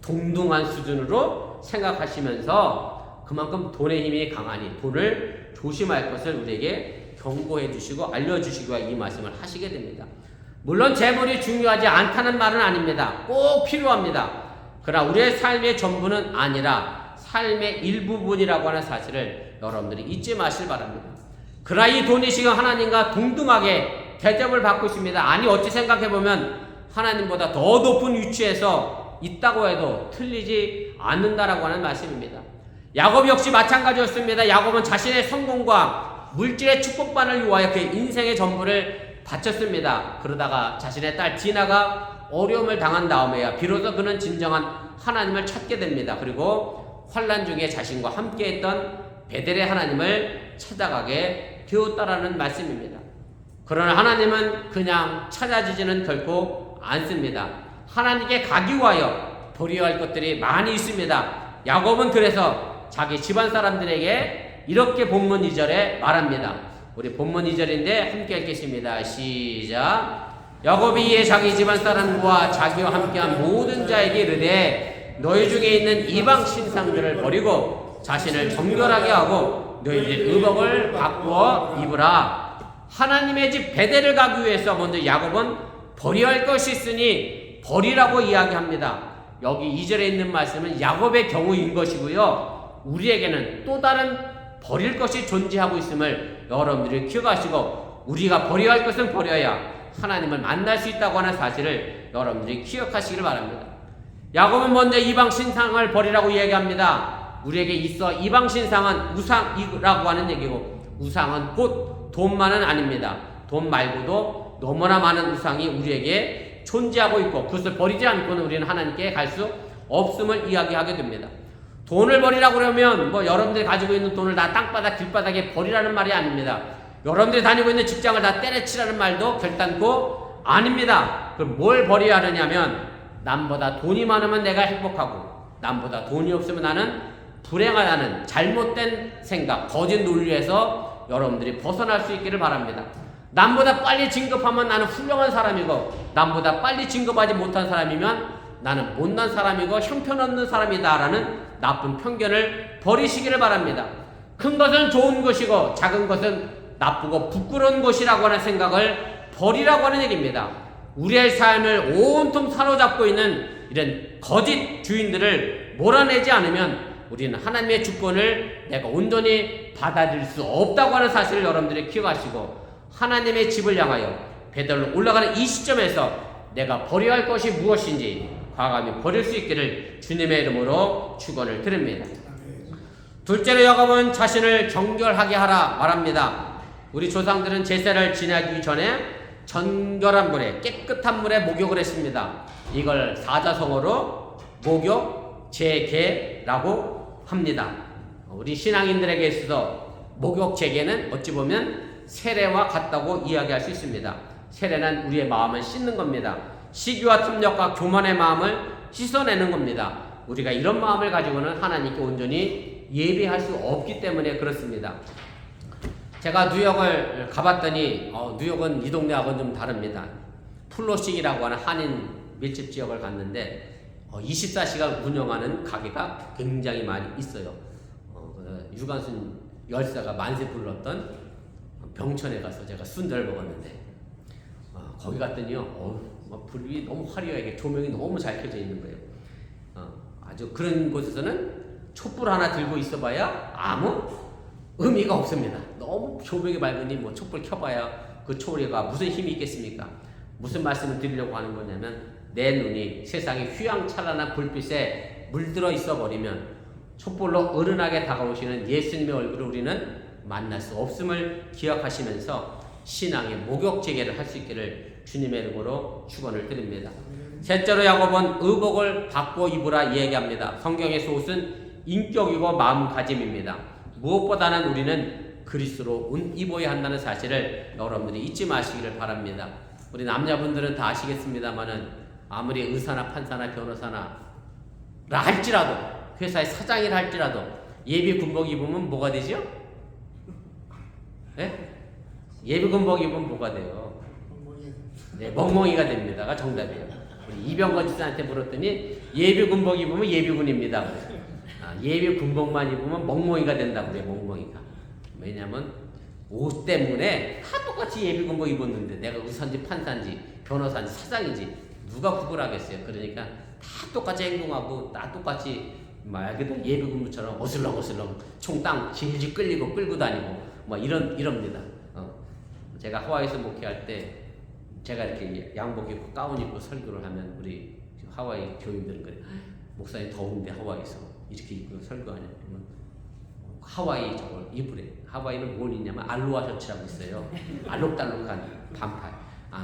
동등한 수준으로 생각하시면서 그만큼 돈의 힘이 강하니 돈을 조심할 것을 우리에게 경고해 주시고 알려주시고 이 말씀을 하시게 됩니다. 물론 재물이 중요하지 않다는 말은 아닙니다. 꼭 필요합니다. 그러나 우리의 삶의 전부는 아니라 삶의 일부분이라고 하는 사실을 여러분들이 잊지 마시길 바랍니다. 그러나 이 돈이 지금 하나님과 동등하게 대접을 받고 있습니다. 아니 어찌 생각해보면 하나님보다 더 높은 위치에서 있다고 해도 틀리지 않는다라고 하는 말씀입니다. 야곱 역시 마찬가지였습니다. 야곱은 자신의 성공과 물질의 축복만을 위하여 그의 인생의 전부를 바쳤습니다. 그러다가 자신의 딸 디나가 어려움을 당한 다음에야 비로소 그는 진정한 하나님을 찾게 됩니다. 그리고 환난 중에 자신과 함께했던 베델의 하나님을 찾아가게 되었다라는 말씀입니다. 그러나 하나님은 그냥 찾아지지는 결코 않습니다. 하나님께 가기 위하여 버려야 할 것들이 많이 있습니다. 야곱은 그래서 자기 집안 사람들에게 이렇게 본문 2절에 말합니다. 우리 본문 2절인데 함께 읽겠습니다. 시작. 야곱이 이에 자기 집안 사람과 자기와 함께한 모든 자에게 이르되 너희 중에 있는 이방 신상들을 버리고 자신을 정결하게 하고 너희들 의복을 바꾸어 입으라. 하나님의 집 베델을 가기 위해서 먼저 야곱은 버려야 할 것이 있으니 버리라고 이야기합니다. 여기 2절에 있는 말씀은 야곱의 경우인 것이고요. 우리에게는 또 다른 버릴 것이 존재하고 있음을 여러분들이 기억하시고 우리가 버려야 할 것은 버려야 하나님을 만날 수 있다고 하는 사실을 여러분들이 기억하시길 바랍니다. 야곱은 먼저 이방 신상을 버리라고 이야기합니다. 우리에게 있어 이방 신상은 우상이라고 하는 얘기고 우상은 곧 돈만은 아닙니다. 돈 말고도 너무나 많은 우상이 우리에게 존재하고 있고 그것을 버리지 않고는 우리는 하나님께 갈 수 없음을 이야기하게 됩니다. 돈을 버리라고 그러면 여러분들이 가지고 있는 돈을 다 땅바닥 길바닥에 버리라는 말이 아닙니다. 여러분들이 다니고 있는 직장을 다 때려치라는 말도 결단코 아닙니다. 그럼 뭘 버려야 하느냐면 남보다 돈이 많으면 내가 행복하고 남보다 돈이 없으면 나는 불행하다는 잘못된 생각, 거짓 논리에서 여러분들이 벗어날 수 있기를 바랍니다. 남보다 빨리 진급하면 나는 훌륭한 사람이고 남보다 빨리 진급하지 못한 사람이면 나는 못난 사람이고 형편없는 사람이다라는 나쁜 편견을 버리시기를 바랍니다. 큰 것은 좋은 것이고 작은 것은 나쁘고 부끄러운 것이라고 하는 생각을 버리라고 하는 얘기입니다. 우리의 삶을 온통 사로잡고 있는 이런 거짓 주인들을 몰아내지 않으면 우리는 하나님의 주권을 내가 온전히 받아들일 수 없다고 하는 사실을 여러분들이 기억하시고 하나님의 집을 향하여 베델로 올라가는 이 시점에서 내가 버려야 할 것이 무엇인지 과감히 버릴 수 있기를 주님의 이름으로 축원을 드립니다. 둘째로 야곱은 자신을 정결하게 하라 말합니다. 우리 조상들은 제사를 지내기 전에 정결한 물에 깨끗한 물에 목욕을 했습니다. 이걸 사자성어로 목욕제계라고 합니다. 우리 신앙인들에게 있어서 목욕제계는 어찌 보면 세례와 같다고 이야기할 수 있습니다. 세례는 우리의 마음을 씻는 겁니다. 시기와 탐욕과 교만의 마음을 씻어내는 겁니다. 우리가 이런 마음을 가지고는 하나님께 온전히 예배할 수 없기 때문에 그렇습니다. 제가 뉴욕을 가봤더니 뉴욕은 이 동네하고는 좀 다릅니다. 플로식이라고 하는 한인 밀집 지역을 갔는데 24시간 운영하는 가게가 굉장히 많이 있어요. 유관순 열사가 만세 불렀던 병천에 가서 제가 순대를 먹었는데 거기 갔더니요 불이 너무 화려하게 조명이 너무 잘 켜져 있는 거예요. 아주 그런 곳에서는 촛불 하나 들고 있어봐야 아무 의미가 없습니다. 너무 조명이 밝으니 뭐 촛불 켜봐야 그 초리가 무슨 힘이 있겠습니까? 무슨 말씀을 드리려고 하는 거냐면 내 눈이 세상의 휘황찬란한 불빛에 물들어 있어 버리면 촛불로 어른하게 다가오시는 예수님의 얼굴을 우리는 만날 수 없음을 기억하시면서 신앙의 목욕제계를 할 수 있기를 주님의 이름으로 축원을 드립니다. 셋째로 야곱은 의복을 바꿔 입으라 얘기합니다. 성경에서 옷은 인격이고 마음가짐입니다. 무엇보다는 우리는 그리스도로 옷 입어야 한다는 사실을 여러분들이 잊지 마시기를 바랍니다. 우리 남자분들은 다 아시겠습니다만은 아무리 의사나 판사나 변호사나 할지라도 회사의 사장이라 할지라도 예비 군복 입으면 뭐가 되죠? 네? 예비 군복 입으면 뭐가 돼요? 네, 멍멍이가 됩니다가 정답이에요. 우리 이병건 지사한테 물었더니 예비 군복 입으면 예비군입니다. 예비 군복만 입으면 멍멍이가 된다고 그래요. 멍멍이가. 왜냐면 옷 때문에 다 똑같이 예비 군복 입었는데 내가 의사인지 판사인지 변호사인지 사장인지 누가 구분하겠어요. 그러니까 다 똑같이 행동하고 다 똑같이 말 그대로 예비 군무처럼 어슬렁어슬렁 총땅 질질 끌고 다니고 뭐 이럽니다. 제가 하와이에서 목회할 때 제가 이렇게 양복 입고 가운 입고 설교를 하면 우리 하와이 교인들은 그래. 목사님 더운데 하와이에서 이렇게 입고 설교하냐 그러면 하와이 저걸 입으래. 하와이는 뭘 입냐면 알로하 셔츠라고 있어요. 알록달록한 반팔.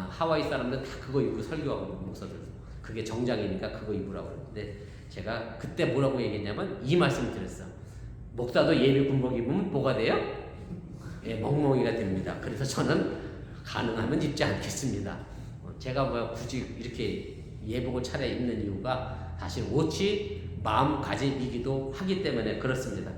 하와이 사람들 다 그거 입고 설교하고 목사들. 그게 정장이니까 그거 입으라고 그러는데 제가 그때 뭐라고 얘기했냐면 이 말씀을 드렸어. 목사도 예비 군복 입으면 뭐가 돼요? 예, 멍멍이가 됩니다. 그래서 저는 가능하면 입지 않겠습니다. 제가 뭐 굳이 이렇게 예복을 차려 입는 이유가 사실 옷이 마음가짐이기도 하기 때문에 그렇습니다.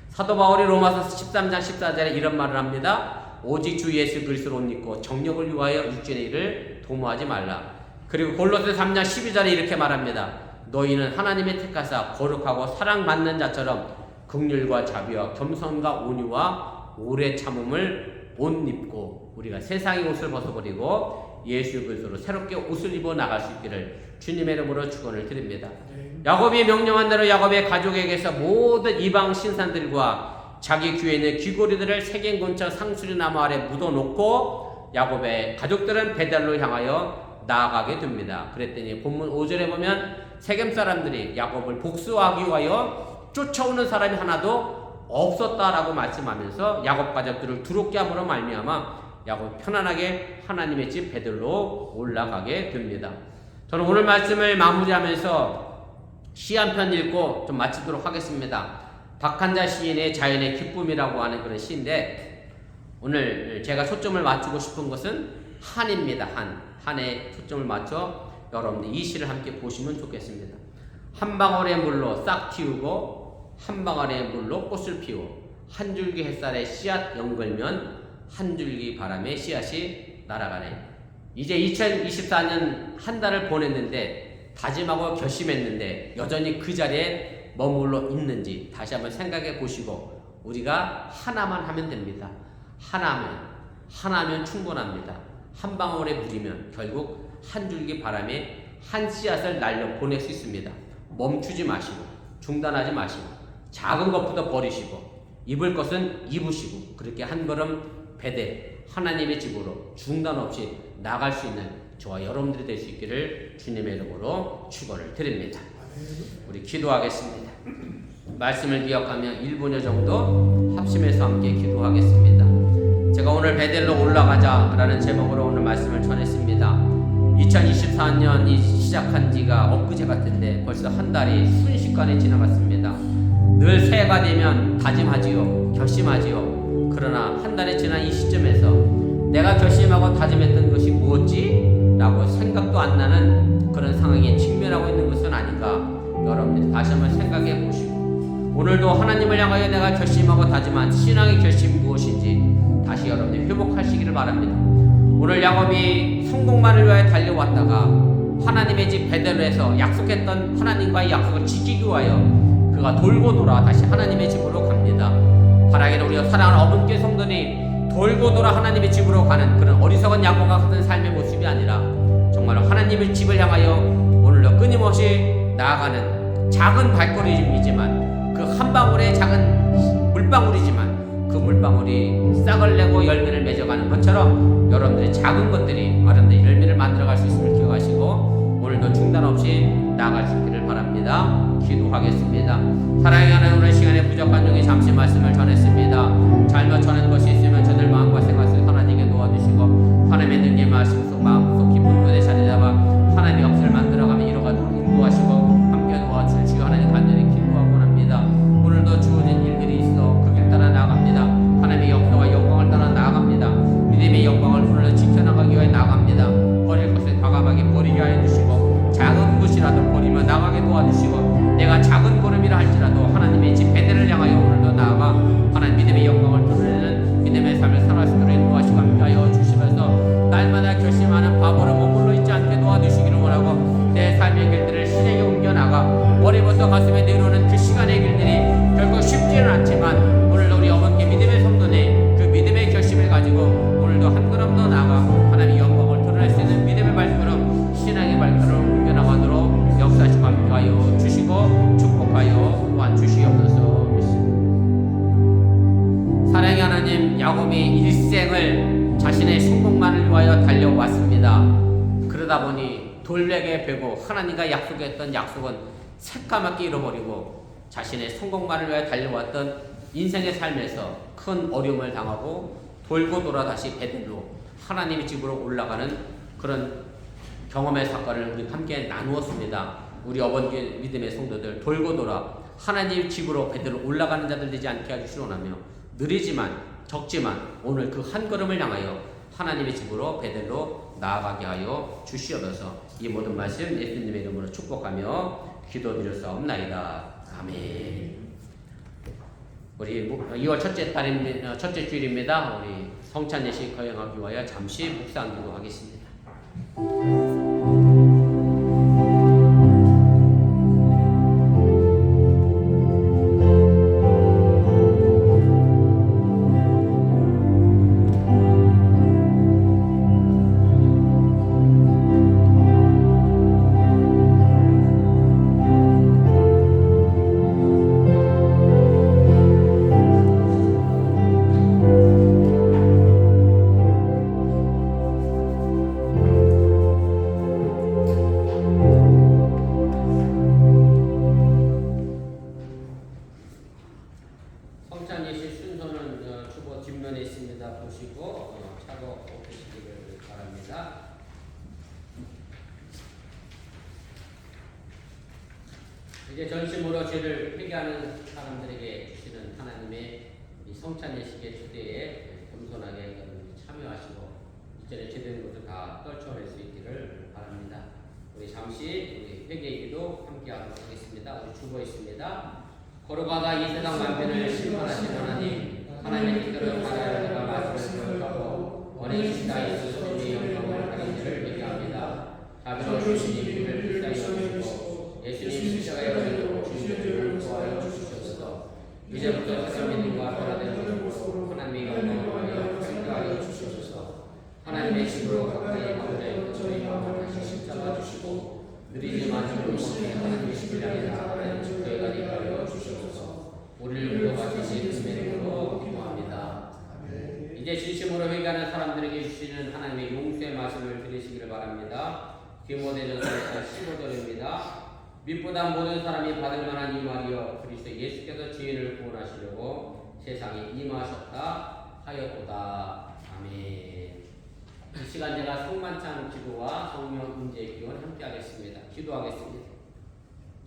사도 바울이 로마서 13장 14절에 이런 말을 합니다. 오직 주 예수 그리스도를 옷 입고 정력을 위하여 육신의 일을 도모하지 말라. 그리고 골로새 3장 12절에 이렇게 말합니다. 너희는 하나님의 택하사 거룩하고 사랑받는 자처럼 긍휼과 자비와 겸손과 온유와 오래 참음을 옷 입고 우리가 세상의 옷을 벗어버리고 예수 그리스도로 새롭게 옷을 입어 나갈 수 있기를 주님의 이름으로 축원을 드립니다. 야곱이 명령한 대로 야곱의 가족에게서 모든 이방 신산들과 자기 귀에 있는 귀고리들을 세겜 근처 상수리 나무 아래 묻어놓고 야곱의 가족들은 베델로 향하여 나아가게 됩니다. 그랬더니 본문 5절에 보면 세겜 사람들이 야곱을 복수하기 위하여 쫓아오는 사람이 하나도 없었다라고 말씀하면서 야곱 가족들을 두렵게 함으로 말미암아 야곱이 편안하게 하나님의 집 베들로 올라가게 됩니다. 저는 오늘 말씀을 마무리하면서 시 한 편 읽고 좀 마치도록 하겠습니다. 박한자 시인의 자연의 기쁨이라고 하는 그런 시인데 오늘 제가 초점을 맞추고 싶은 것은 한입니다. 한에 초점을 맞춰 여러분들 이 시를 함께 보시면 좋겠습니다. 한 방울의 물로 싹 틔우고 한 방울의 물로 꽃을 피워 한 줄기 햇살에 씨앗 연걸면 한 줄기 바람에 씨앗이 날아가네. 이제 2024년 한 달을 보냈는데 다짐하고 결심했는데 여전히 그 자리에 머물러 있는지 다시 한번 생각해 보시고 우리가 하나만 하면 됩니다. 하나면 충분합니다. 한 방울의 물이면 결국 한 줄기 바람에 한 씨앗을 날려 보낼 수 있습니다. 멈추지 마시고 중단하지 마시고 작은 것부터 버리시고 입을 것은 입으시고 그렇게 한 걸음 베델 하나님의 집으로 중단 없이 나갈 수 있는 저와 여러분들이 될 수 있기를 주님의 이름으로 축원을 드립니다. 우리 기도하겠습니다. 말씀을 기억하며 1분여 정도 합심해서 함께 기도하겠습니다. 제가 오늘 베델로 올라가자라는 제목으로 오늘 말씀을 전했습니다. 2024년이 시작한 지가 엊그제 같은데 벌써 한 달이 순식간에 지나갔습니다. 늘 새해가 되면 다짐하지요, 결심하지요. 그러나 한 달이 지난 이 시점에서 내가 결심하고 다짐했던 것이 무엇지? 라고 생각도 안 나는 그런 상황에 직면하고 있는 것은 아닌가. 여러분들이 다시 한번 생각해 보시고, 오늘도 하나님을 향하여 내가 결심하고 다짐한 신앙의 결심이 무엇인지 다시 여러분들이 회복하시기를 바랍니다. 오늘 야곱이 성공만을 위하여 달려왔다가 하나님의 집 베델에서 약속했던 하나님과의 약속을 지키기 위하여 그가 돌고 돌아 다시 하나님의 집으로 갑니다. 바라기를 우리가 사랑하는 어머니께 성도들이 돌고 돌아 하나님의 집으로 가는 그런 어리석은 야곱과 같은 삶의 모습이 아니라 정말로 하나님의 집을 향하여 오늘도 끊임없이 나아가는 작은 발걸음이지만 그 한 방울의 작은 물방울이지만 그 물방울이 싹을 내고 열매를 맺어가는 것처럼 여러분들의 작은 것들이 여러분들의 열매를 만들어갈 수 있음을 기억하시고 오늘도 중단 없이 나아갈 수 있기를 바랍니다. 기도하겠습니다. 사랑의 하나님, 오늘 시간에 부족한 중에 잠시 말씀을 전했습니다. 잘못 전한 것이 있으면 저들 마음과 생각 속에 하나님께 도와주시고 하나님의 능력의 말씀 속 마음속 깊은 곳에 자리 잡아 하나님의 역사를 만들어가며 이루어가도록 인도하시고 함께 도와주시고 하나님 간절히 기도하고 합니다. 오늘도 주어진 일들이 있어 그 길 따라 나아갑니다. 하나님의 역사와 영광을 따라 나아갑니다. 믿음의 영광을 오늘도 지켜나가기 위해 나아갑니다. 버릴 것을 과감하게 버리게 하여 주시고 작은 것이라도 버리며 나가게 도와주시고 내가 작은 걸음이라 할지라도 하나님의 집 베델을 향하여 오늘도 나아가 하나님 믿음의 영광을 드러내는 믿음의 삶을 살아갈 수 있도록 인도하시고 함께하여 주시면서 날마다 결심하는 바보로 머물러 있지 않게 도와주시기를 원하고 내 삶의 길들을 신에게 옮겨나가 머리부터 가슴에 내려오는 그 시간의 길들이 결코 쉽지는 않지만 오늘도 우리 어머니께 믿음의 성도네 그 믿음의 결심을 가지고 오늘도 한 걸음 더 나아가 하나님의 영광을 드러낼 수 있는 믿음의 발걸음 신앙의 발걸음을 옮겨나가도록 역사하시고 함께하여 주시고 축복하여 또한 주시옵소서. 사랑의 하나님, 야곱이 일생을 자신의 성공만을 위하여 달려왔습니다. 그러다 보니 돌베개 베고 하나님과 약속했던 약속은 새까맣게 잃어버리고 자신의 성공만을 위하여 달려왔던 인생의 삶에서 큰 어려움을 당하고 돌고 돌아 다시 베들로 하나님의 집으로 올라가는 그런 경험의 사건을 우리 함께 나누었습니다. 우리 어머니 믿음의 성도들 돌고 돌아 하나님 집으로 베들로 올라가는 자들 되지 않게 해주시기 원하며 느리지만 적지만 오늘 그 한 걸음을 향하여 하나님의 집으로 베들로 나아가게 하여 주시옵소서. 이 모든 말씀 예수님의 이름으로 축복하며 기도드렸사옵나이다. 아멘. 우리 2월 첫째 주일입니다. 우리 성찬 예식 거행하기 위하여 잠시 묵상 기도하겠습니다. 성찬 예식 순서는 주보 뒷면에 있습니다. 보시고 차고 보시기를 바랍니다. 이제 전심으로 죄를 회개하는 사람들에게 주시는 하나님의 이 성찬 예식의 초대에 겸손하게 참여하시고 이전에 제대로 것을 다 떨쳐낼 수 있기를 바랍니다. 우리 잠시 우리 회개기도 함께하도록 하겠습니다. 우리 주보 있습니다. 거룩하다 이 세상 만편을 심판하신 하나님, 하나님의 뜻대로 받아들여 말씀을 기억하고 원하신 자 예수 그리스도의 영광을 받기를 회개합니다. 자비로우신 주님을 불쌍히 여기시고 예수님 십자가에 걸려 주님을 구하여 주시옵소서. 이제부터 참 믿음과 변화되는 모습으로 하나님의 영광을 위하여 평가하여 주시옵소서. 하나님의 집으로 가까이 가고자 있는 저희 마음을 다시 십자가 주시고 느리지만 조금씩 하나님의 집을 향해 나아가는 저희가 되게 하여 주시옵소서. 우리를 구원하시는 주님의 이름으로 기도합니다. 이제 진심으로 회개하는 사람들에게 주시는 하나님의 용서의 말씀을 들으시기를 바랍니다. 디모데전서 15절입니다. 밑보다 모든 사람이 받을 만한 이 말이여 그리스도 예수께서 죄인을 구원하시려고 세상에 임하셨다 하였도다. 아멘. 이 시간 제가 성만찬 기도와 성령 임재의 기원 함께 하겠습니다. 기도하겠습니다.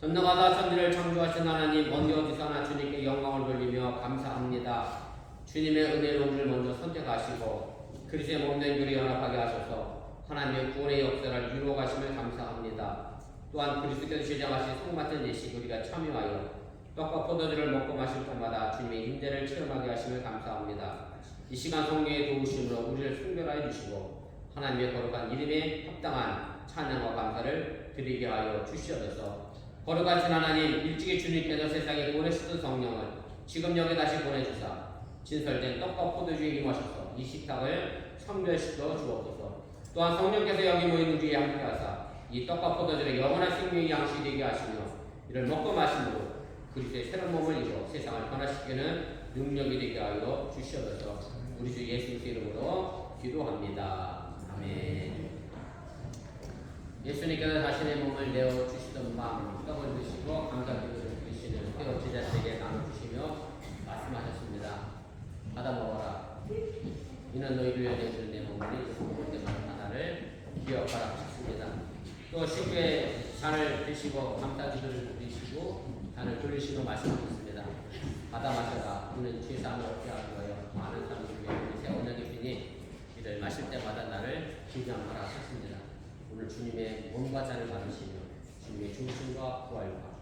전능하다 천지를 창조하신 하나님, 어디 어디서나 주님께 영광을 돌리며 감사합니다. 주님의 은혜로 우리를 먼저 선택하시고 그리스도의 몸된 교리 연합하게 하셔서 하나님의 구원의 역사를 이루어 가심을 감사합니다. 또한 그리스도께서 제정하신 성만찬 예식 우리가 참여하여 떡과 포도주를 먹고 마실 때마다 주님의 임재를 체험하게 하심을 감사합니다. 이 시간 성령의 도우심으로 우리를 순결하여 주시고 하나님의 거룩한 이름에 합당한 찬양과 감사를 드리게 하여 주시옵소서. 거룩하신 하나님, 일찍이 주님께서 세상에 보내셨던 성령을 지금 여기 다시 보내주사 진설된 떡과 포도주에 임하셔서 이 식탁을 성별시켜 주옵소서. 또한 성령께서 여기 모인 우리에 함께하사 이 떡과 포도주를 영원한 생명의 양식이 되게 하시며 이를 먹고 마심으로 그리스도의 새로운 몸을 입어 세상을 변화시키는 능력이 되게 하여 주시옵소서. 우리 주 예수 그리스도의 이름으로 기도합니다. 아멘. 예수님께서 자신의 몸을 내어 주시던 밤 떡을 드시고 감사기도를 드시는 그 제자들에게 나눠주시며 말씀하셨습니다. 받아 먹어라. 이는 너희를 위하여 내주는 내 몸이니 먹을 때마다 하나를 기억하라 하셨습니다. 또 식후에 잔을 드시고 감사기도를 드시고 잔을 돌리시고 말씀하셨습니다. 받아 마셔라. 이는 죄사함을 얻게 하기 위하여 많은 사람들을 위하여 새 언약의 피니 이를 마실 때마다 나를 기념하라 하셨습니다. 오늘 주님의 몸과 잔을 받으시며 주님의 중심과 부활과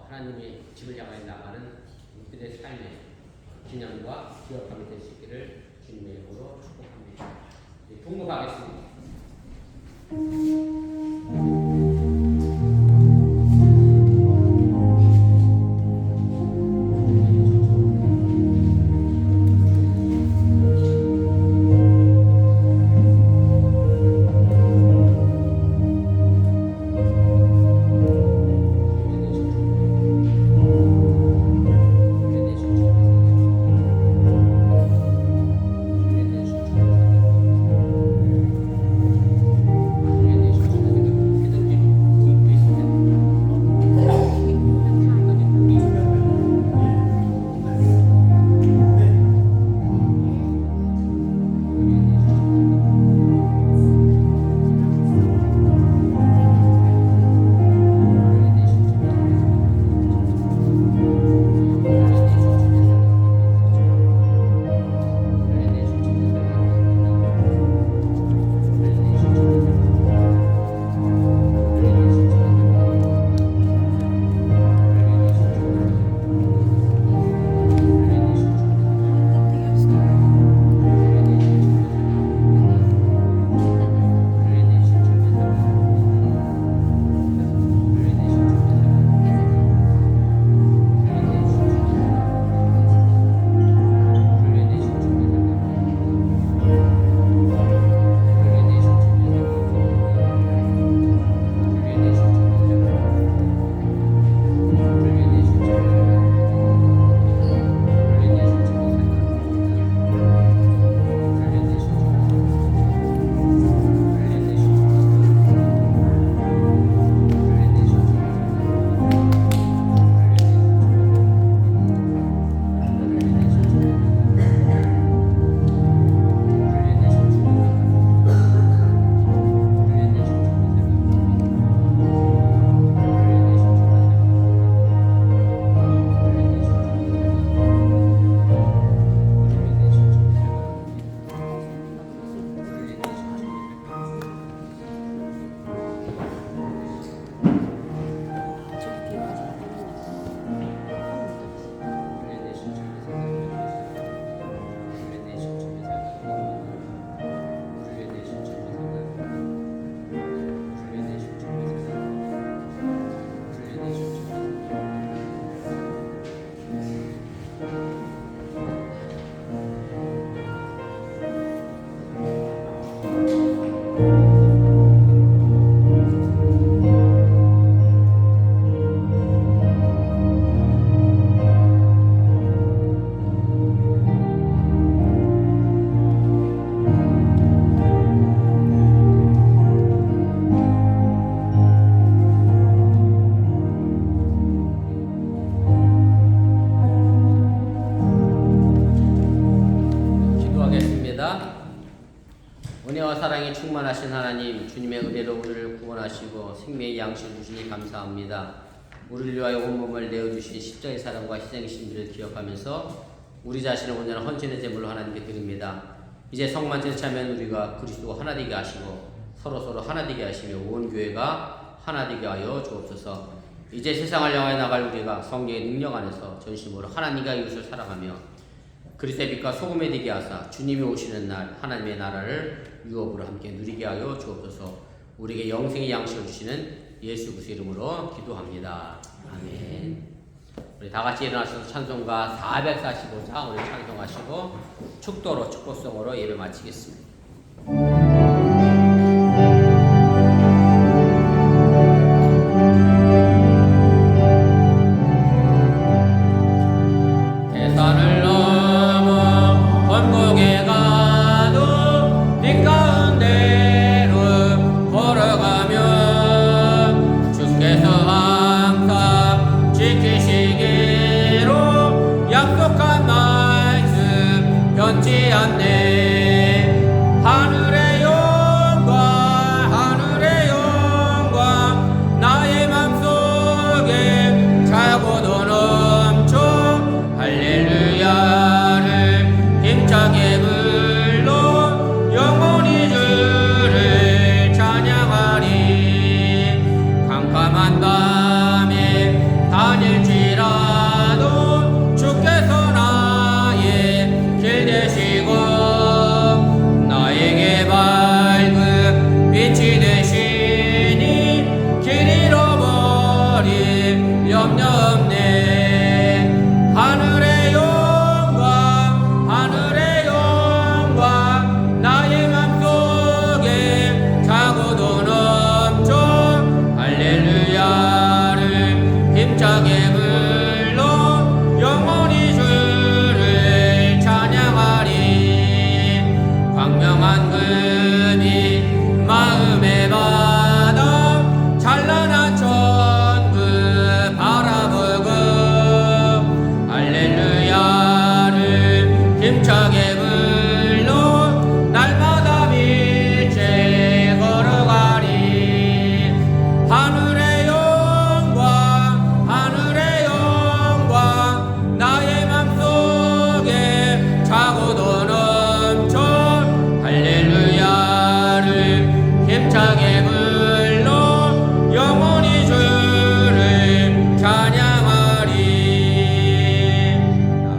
하나님의 집을 향하여 나가는 우리들의 삶의 기념과 기억함이 될 수 있기를 주님의 이름으로 축복합니다. 동무하겠습니다. 전능하신 하나님, 주님의 은혜로 우리를 구원하시고 생명의 양식을 주시니 감사합니다. 우리를 위하여 온몸을 내어주신 십자의 사랑과 희생이신 일을 기억하면서 우리 자신을 온전한 헌신의 제물로 하나님께 드립니다. 이제 성만찬에 참여한 우리가 그리스도와 하나 되게 하시고 서로 하나 되게 하시며 온 교회가 하나 되게 하여 주옵소서. 이제 세상을 향하여 나갈 우리가 성령의 능력 안에서 전심으로 하나님과 이웃을 사랑하며 그리스도의 빛과 소금이 되게 하사 주님이 오시는 날 하나님의 나라를 유업으로 함께 누리게 하여 주옵소서. 우리에게 영생의 양식을 주시는 예수 그리스도의 이름으로 기도합니다. 아멘. 우리 다 같이 일어나셔서 찬송가 445장 우리 찬송하시고 축도로 축복성으로 예배 마치겠습니다. 대산을 넘어 번곡에 가도 빛 가운데로 걸어가며 주께서 항상 지키시기로 약속한 말씀 변치 않네. 하늘의 영광 나의 맘속에 차고도 넘쳐 할렐루야를 힘차게 불러 영원히 주를 찬양하리. 캄캄한 밤에 다닐지라도 주께서 나의 길 되시고 나에게 밝은 빛이 되시니 길 잃어버릴 염려 없네. 하늘의 영광 나의 맘속에 차고도 넘쳐 할렐루야를 힘차게 불러 영원히 주를 찬양하리. 광명한 금이 마음에 받아 찬란한 천국 바라보고 할렐루야를 힘차게 불러 날마다 빛에 걸어가리. 하늘의 영광 나의 맘속에 차고도 넘쳐 할렐루야를 힘차게 불러 영원히 주를 찬양하리.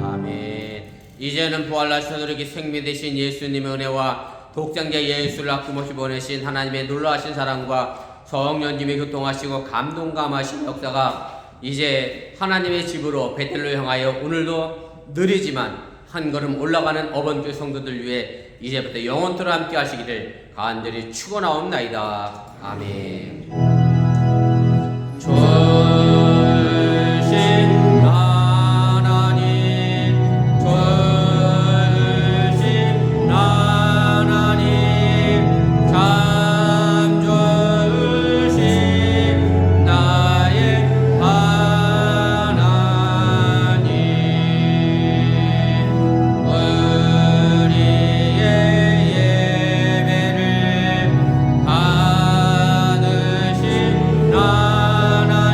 아멘. 이제는 부활하신 우리에게 생명 되신 예수님의 은혜와 독생자 예수를 아낌없이 보내신 하나님의 놀라우신 사랑과 성령님이 교통하시고 감동감하신 역사가 이제 하나님의 집으로 베델로 향하여 오늘도 느리지만 한 걸음 올라가는 어번교회 성도들 위해 이제부터 영원토록 함께 하시기를 간절히 축원하옵나이다. 아멘. 주신 하나님, 주신 하나님, 참 주신 나의 하나님, 우리의 예배를 받으신 하나님,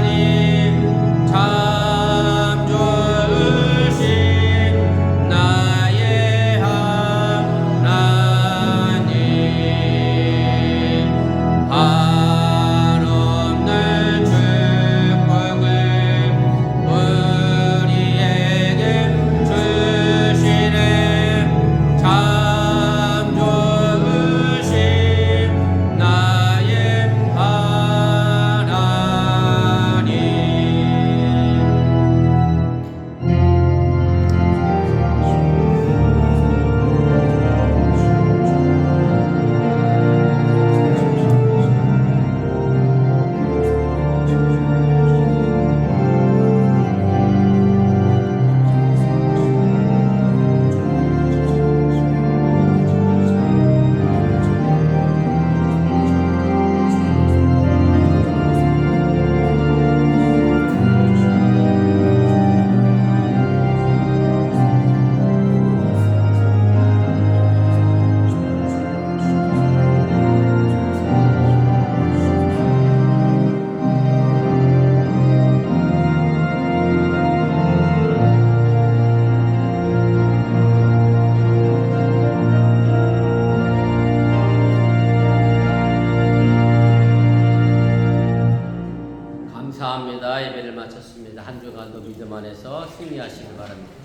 승리하시기 바랍니다.